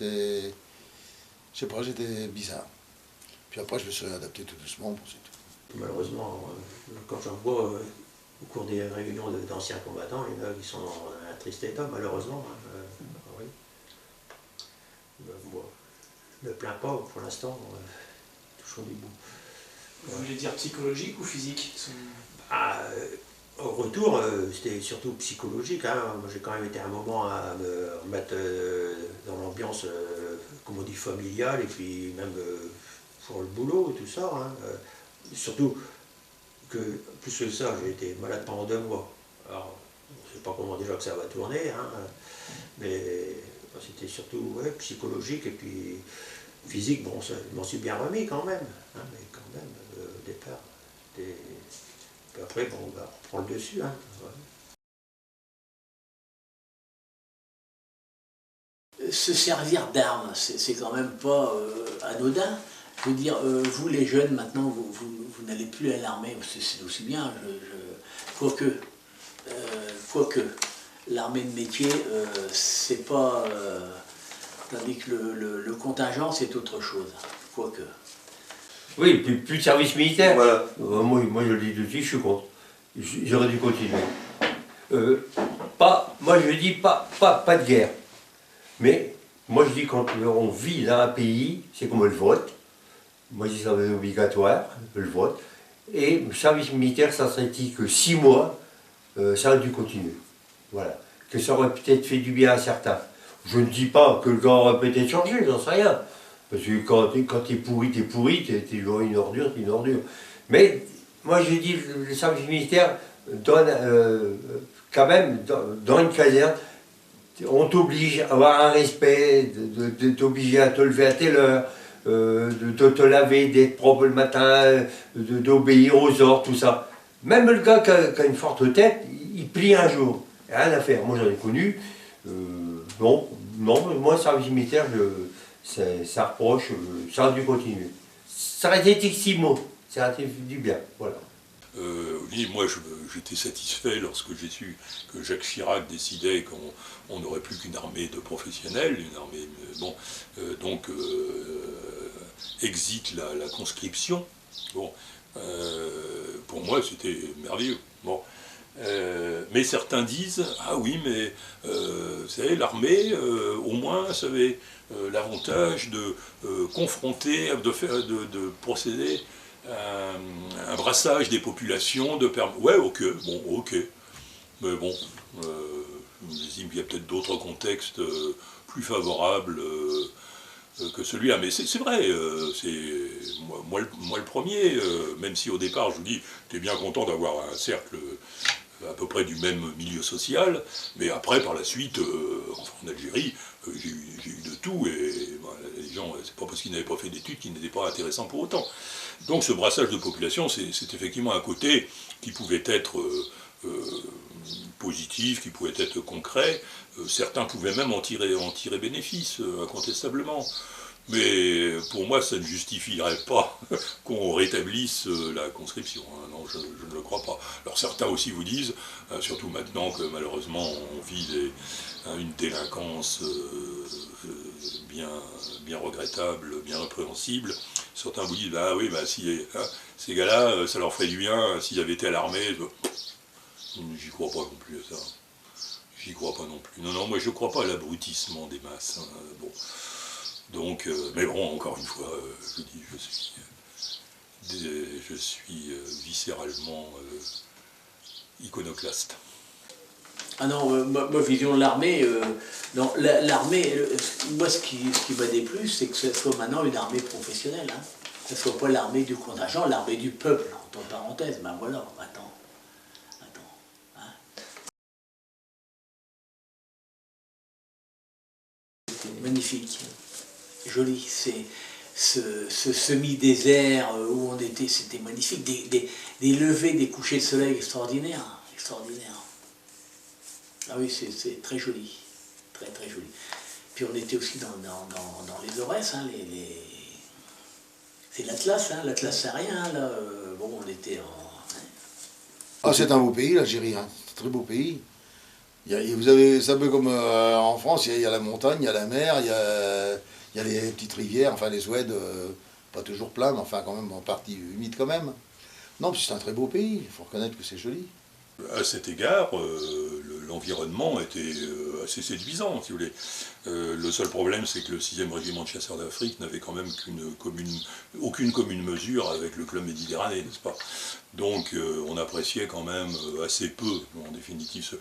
sais pas, j'étais bizarre. Puis après je me suis adapté tout doucement, bon, c'est tout. Malheureusement, quand j'en vois au cours des réunions d'anciens combattants, il y en a qui sont dans un triste état, malheureusement. Oui. Moi, je ne me plains pas pour l'instant, toujours du bout. Vous voulez dire psychologique ou physique? Au retour, c'était surtout psychologique. Hein. Moi, j'ai quand même été un moment à me remettre dans l'ambiance, comme on dit, familiale, et puis même pour le boulot, tout ça. Hein. Surtout que, plus que ça, j'ai été malade pendant 2 mois. Alors, je ne sais pas comment déjà que ça va tourner, hein, mais c'était surtout psychologique, et puis physique, bon, je m'en suis bien remis quand même. Hein, mais quand même, au départ, c'était... Après, bon, on reprend le dessus. Hein. Ouais. Se servir d'armes, c'est quand même pas anodin. Je veux dire, vous les jeunes, maintenant, vous n'allez plus à l'armée, c'est aussi bien. Quoique, l'armée de métier, c'est pas... tandis que le contingent, c'est autre chose. Quoique. Oui, plus de service militaire. Voilà. Moi, je le dis tout de suite, je suis contre. J'aurais dû continuer. Moi, je dis pas de guerre. Mais, moi, je dis quand on vit dans un pays, c'est comme le vote. Moi, je dis ça c'est obligatoire, le vote. Et le service militaire, ça serait dit que 6 mois, ça aurait dû continuer. Voilà. Que ça aurait peut-être fait du bien à certains. Je ne dis pas que le gars aurait peut-être changé, j'en sais rien. Parce que quand t'es pourri, t'es toujours une ordure, t'es une ordure. Mais moi je dis le service militaire donne quand même, dans une caserne, on t'oblige à avoir un respect, de t'obliger à te lever à telle heure, de te laver, d'être propre le matin, d'obéir aux ordres, tout ça. Même le gars qui a une forte tête, il plie un jour. Rien à faire. Moi j'en ai connu. Non, moi le service militaire, ça reproche, ça a dû continuer. Ça aurait été que 6 mois, ça aurait été du bien, voilà. Oui, moi j'étais satisfait lorsque j'ai su que Jacques Chirac décidait qu'on n'aurait plus qu'une armée de professionnels, une armée, bon, donc exit la conscription. Bon, pour moi c'était merveilleux. Bon. Mais certains disent, ah oui, mais vous savez, l'armée, au ça avait l'avantage de confronter, de procéder à un brassage des populations, ouais, ok, mais bon, J'estime qu'il y a peut-être d'autres contextes plus favorables que celui-là. Mais c'est vrai, moi le premier, même si au départ, je vous dis, j'étais bien content d'avoir un cercle à peu près du même milieu social, mais après, par la suite, en Algérie, j'ai eu de tout, et voilà, les gens, c'est pas parce qu'ils n'avaient pas fait d'études qu'ils n'étaient pas intéressants pour autant. Donc ce brassage de population, c'est effectivement un côté qui pouvait être positif, qui pouvait être concret. Certains pouvaient même en tirer bénéfice, incontestablement. Mais pour moi, ça ne justifierait pas qu'on rétablisse la conscription. Hein. Non, je ne le crois pas. Alors certains aussi vous disent, surtout maintenant que malheureusement on vit une délinquance bien regrettable, bien répréhensible, certains vous disent, bah oui, bah, si ces gars-là, ça leur ferait du bien s'ils avaient été à l'armée. J'y crois pas non plus à ça. J'y crois pas non plus. Non, moi je crois pas à l'abrutissement des masses. Hein. Bon. Donc, mais bon, encore une fois, je dis, je suis viscéralement iconoclaste. Ah non, ma vision de l'armée, non, l'armée, moi ce qui m'a déplu, c'est que ce soit maintenant une armée professionnelle. Hein. Que ce soit pas l'armée du contingent, l'armée du peuple, entre parenthèses. Ben voilà, attends. Hein. C'était magnifique. Joli, c'est ce semi-désert où on était, c'était magnifique, des levées, des couchers de soleil extraordinaires. Ah oui, c'est très joli, très joli. Puis on était aussi dans les Aurès, hein, c'est l'Atlas, hein, l'Atlas saharien, là, bon, on était en... Hein. Ah, c'est un beau pays, l'Algérie, hein. C'est un très beau pays. Vous avez, c'est un peu comme en France, il y a la montagne, il y a la mer, il y a les petites rivières, enfin les oueds, pas toujours pleins, mais enfin quand même en partie humides quand même. Non, puis c'est un très beau pays, il faut reconnaître que c'est joli. À cet égard, l'environnement était assez séduisant, si vous voulez. Le seul problème, c'est que le 6e régiment de chasseurs d'Afrique n'avait quand même aucune commune mesure avec le club méditerranéen, n'est-ce pas? Donc on appréciait quand même assez peu, en définitive.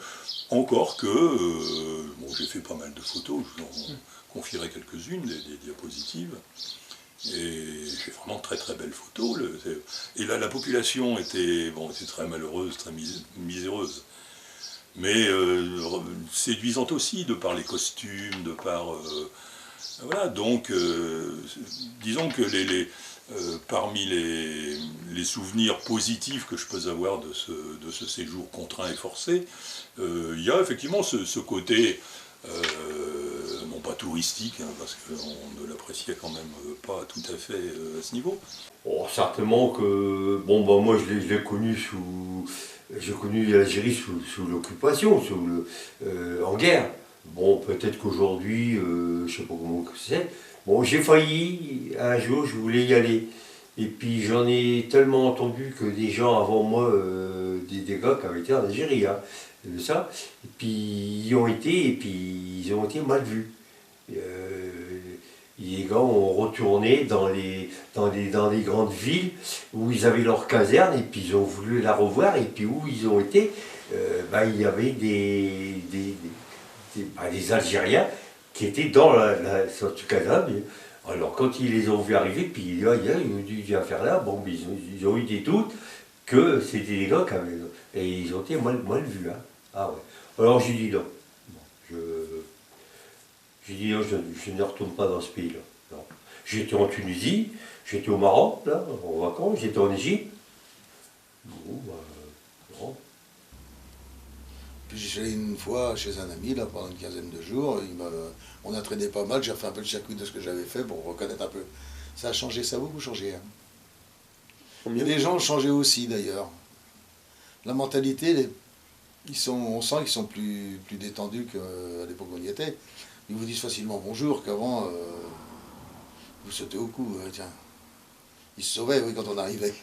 Encore que, bon, j'ai fait pas mal de photos, je vous en confierai quelques-unes, des diapositives. Et j'ai vraiment très belles photos. Et là, la population était très malheureuse, très miséreuse. Mais séduisante aussi, de par les costumes, de par... voilà, donc, disons que parmi les souvenirs positifs que je peux avoir de ce séjour contraint et forcé, il y a effectivement ce côté... non pas touristique, hein, parce qu'on ne l'appréciait quand même pas tout à fait à ce niveau. Oh, certainement que, bon, bah, moi je l'ai connu j'ai connu l'Algérie sous l'occupation, en guerre. Bon, peut-être qu'aujourd'hui, je sais pas comment c'est. Bon, j'ai failli, un jour, je voulais y aller. Et puis j'en ai tellement entendu que des gens avant moi, des gars qui avaient été en Algérie, hein, de ça, et puis ils y ont été, et puis ils ont été mal vus. Les gars ont retourné dans les grandes villes où ils avaient leur caserne, et puis ils ont voulu la revoir, et puis où ils ont été, il y avait des Algériens qui étaient dans cette caserne. Alors quand ils les ont vus arriver, puis ils ont dit viens faire là, bon, ils ont eu des doutes que c'était des gars qui avaient... Et ils ont été mal vus. Hein. Ah ouais. Alors j'ai dit non. J'ai dit non, je ne retourne pas dans ce pays-là. Non. J'étais en Tunisie, j'étais au Maroc, là, en vacances, j'étais en Égypte. Bon, non. Puis j'y suis allé une fois chez un ami, là, pendant une quinzaine de jours. On a traîné pas mal, j'ai refait un peu le circuit de ce que j'avais fait pour reconnaître un peu. Ça a changé, ça a beaucoup changé. Hein. Et les gens ont changé aussi, d'ailleurs. La mentalité, on sent qu'ils sont plus détendus qu'à l'époque où on y était. Ils vous disent facilement bonjour, qu'avant, vous sautez au cou, tiens. Ils se sauvaient, oui, quand on arrivait.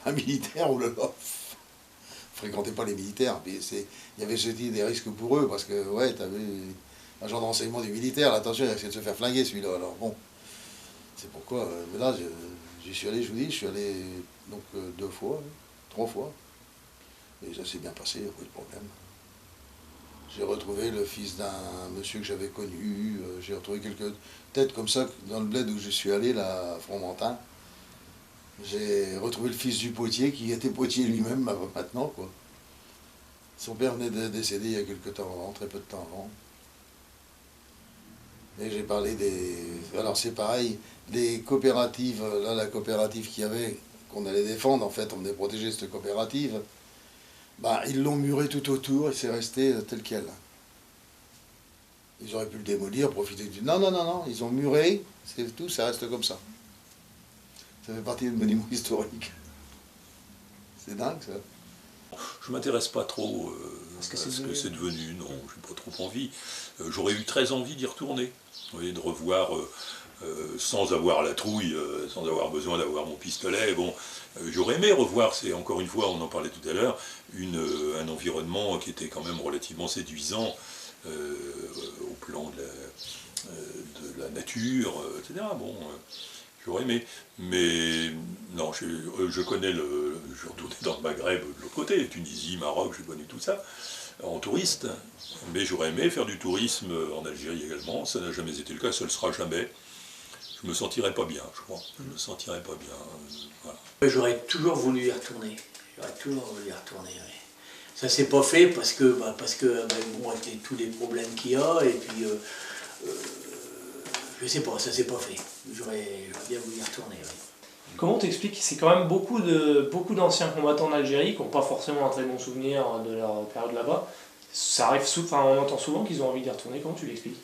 Un militaire, oh là là, fréquentez pas les militaires. Il y avait des risques pour eux, parce que, ouais, t'avais un genre d'enseignement des militaires, là, attention, il a essayé de se faire flinguer, celui-là. Alors bon, c'est pourquoi, mais là, j'y suis allé, je vous dis, je suis allé donc 2 fois, 3 fois. Et ça s'est bien passé, il n'y a pas eu de problème. J'ai retrouvé le fils d'un monsieur que j'avais connu, j'ai retrouvé quelques têtes comme ça dans le bled où je suis allé, là, à Fromentin. J'ai retrouvé le fils du potier, qui était potier lui-même maintenant, quoi. Son père venait de décéder il y a quelque temps avant, très peu de temps avant. Et j'ai parlé des... Alors c'est pareil, les coopératives, là la coopérative qu'il y avait, qu'on allait défendre en fait, on venait protéger cette coopérative, bah, ils l'ont muré tout autour et c'est resté tel quel. Ils auraient pu le démolir, profiter du... Non, non, non, non, ils ont muré, c'est tout, ça reste comme ça. Ça fait partie du monument historique. C'est dingue ça. Je ne m'intéresse pas trop à ce que c'est devenu, non, je n'ai pas trop envie. J'aurais eu très envie d'y retourner, vous voyez, de revoir, sans avoir la trouille, sans avoir besoin d'avoir mon pistolet. Bon, j'aurais aimé revoir, c'est encore une fois, on en parlait tout à l'heure, un environnement qui était quand même relativement séduisant au plan de la nature, etc. Bon, j'aurais aimé, mais non, je connais je suis retourné dans le Maghreb de l'autre côté, Tunisie, Maroc, j'ai connu tout ça, en touriste, mais j'aurais aimé faire du tourisme en Algérie également, ça n'a jamais été le cas, ça ne le sera jamais. Je me sentirais pas bien, je crois, je me sentirais pas bien, voilà. J'aurais toujours voulu y retourner, oui. Ça s'est pas fait parce que bon, avec tous les problèmes qu'il y a, et puis je sais pas, ça s'est pas fait. J'aurais bien voulu y retourner, oui. Comment t'expliques? C'est quand même beaucoup d'anciens combattants d'Algérie qui n'ont pas forcément un très bon souvenir de leur période là-bas. Ça arrive souvent, on entend souvent qu'ils ont envie d'y retourner. Comment tu l'expliques?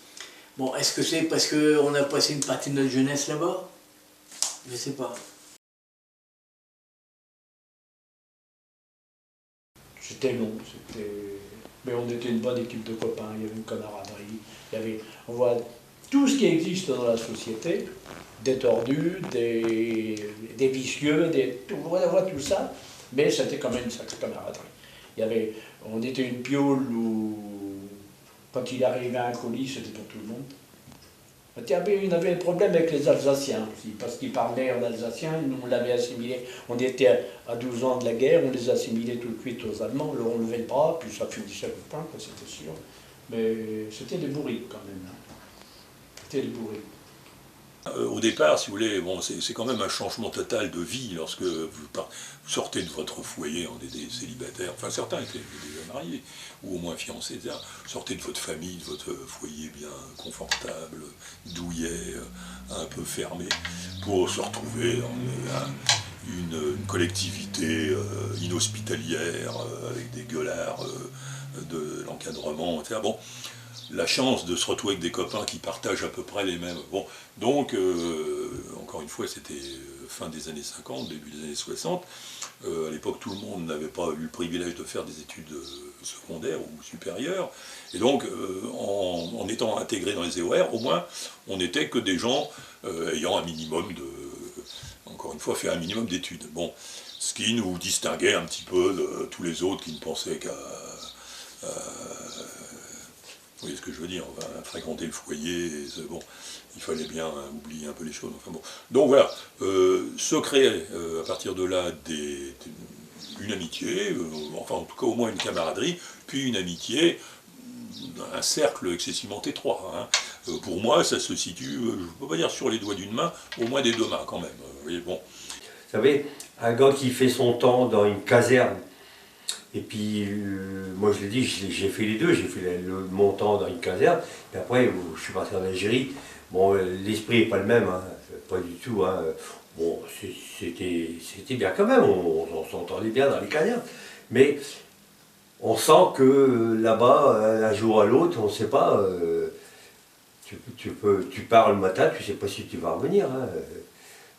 Bon, est-ce que c'est parce qu'on a passé une partie de notre jeunesse là-bas? Je sais pas. C'était long, mais on était une bonne équipe de copains, il y avait une camaraderie, on voit tout ce qui existe dans la société, des tordus, des vicieux, on voit tout ça, mais c'était quand même une sacrée camaraderie. On était une piole où, quand il arrivait un colis, c'était pour tout le monde. On avait un problème avec les Alsaciens aussi, parce qu'ils parlaient en alsacien, nous on l'avait assimilé. On était à 12 ans de la guerre, on les assimilait tout de suite aux Allemands, on levait le bras, puis ça finissait le pain, c'était sûr. Mais c'était des bourriques quand même. C'était des bourriques. Au départ, si vous voulez, bon, c'est quand même un changement total de vie lorsque vous sortez de votre foyer, on est des célibataires, enfin certains étaient déjà mariés, ou au moins fiancés, etc. Sortez de votre famille, de votre foyer bien confortable, douillet, un peu fermé, pour se retrouver dans une collectivité inhospitalière, avec des gueulards de l'encadrement, etc. Bon, la chance de se retrouver avec des copains qui partagent à peu près les mêmes... Bon, donc, encore une fois, c'était fin des années 50, début des années 60. À l'époque, tout le monde n'avait pas eu le privilège de faire des études secondaires ou supérieures. Et donc, en étant intégrés dans les EOR, au moins, on n'était que des gens ayant un minimum de... Encore une fois, fait un minimum d'études. Bon, ce qui nous distinguait un petit peu de tous les autres qui ne pensaient qu'à... Vous voyez ce que je veux dire, on va fréquenter le foyer, et bon, il fallait bien oublier un peu les choses. Enfin bon. Donc voilà, se créer à partir de là une amitié, enfin en tout cas au moins une camaraderie, puis une amitié, un cercle excessivement étroit. Hein. Pour moi, ça se situe, je ne peux pas dire sur les doigts d'une main, au moins des deux mains quand même. Vous voyez, bon. Vous savez, un gars qui fait son temps dans une caserne, et puis, moi je l'ai dit, j'ai fait les deux, j'ai fait mon temps dans une caserne, et après je suis parti en Algérie. Bon, l'esprit n'est pas le même, hein, pas du tout. Hein. Bon, c'était bien quand même, on s'entendait bien dans les casernes. Mais on sent que là-bas, un jour à l'autre, on ne sait pas, tu pars le matin, tu ne sais pas si tu vas revenir. Hein.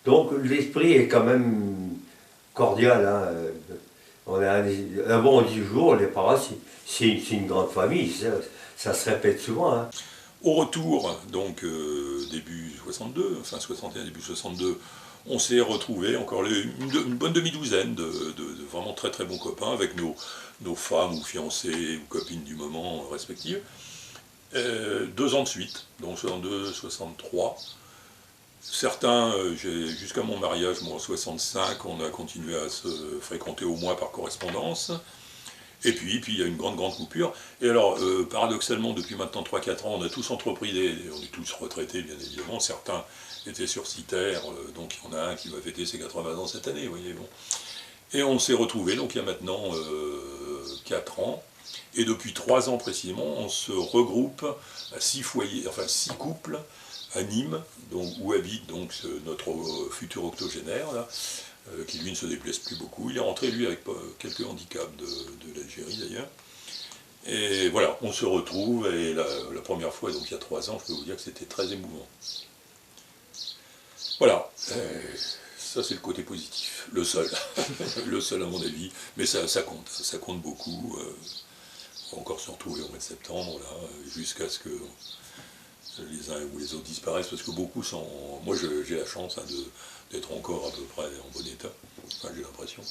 Donc l'esprit est quand même cordial. Hein. On a un bon 10 jours, les parents, c'est une grande famille, ça se répète souvent. Hein. Au retour, donc début 62, fin 61, début 62, on s'est retrouvés encore une bonne demi-douzaine de vraiment très très bons copains avec nos femmes ou fiancées ou copines du moment respectives. 2 ans de suite, donc 62, 63. Certains, jusqu'à mon mariage, moi en 65, on a continué à se fréquenter au moins par correspondance. Et puis il y a une grande coupure. Et alors, paradoxalement, depuis maintenant 3-4 ans, on a tous entrepris on est tous retraités, bien évidemment. Certains étaient sur Citerre, donc il y en a un qui va fêter ses 80 ans cette année, voyez, bon. Et on s'est retrouvés, donc il y a maintenant 4 ans. Et depuis 3 ans précisément, on se regroupe à 6 foyers, enfin 6 couples à Nîmes, donc, où habite donc notre futur octogénaire, là, qui lui ne se déplace plus beaucoup. Il est rentré, lui, avec quelques handicaps de l'Algérie d'ailleurs. Et voilà, on se retrouve, et la première fois, donc il y a 3 ans, je peux vous dire que c'était très émouvant. Voilà, ça c'est le côté positif, le seul, le seul à mon avis, mais ça compte beaucoup. On va encore se retrouver au mois de septembre, là, jusqu'à ce que les uns ou les autres disparaissent, parce que beaucoup sont... Moi j'ai la chance d'être encore à peu près en bon état, enfin j'ai l'impression.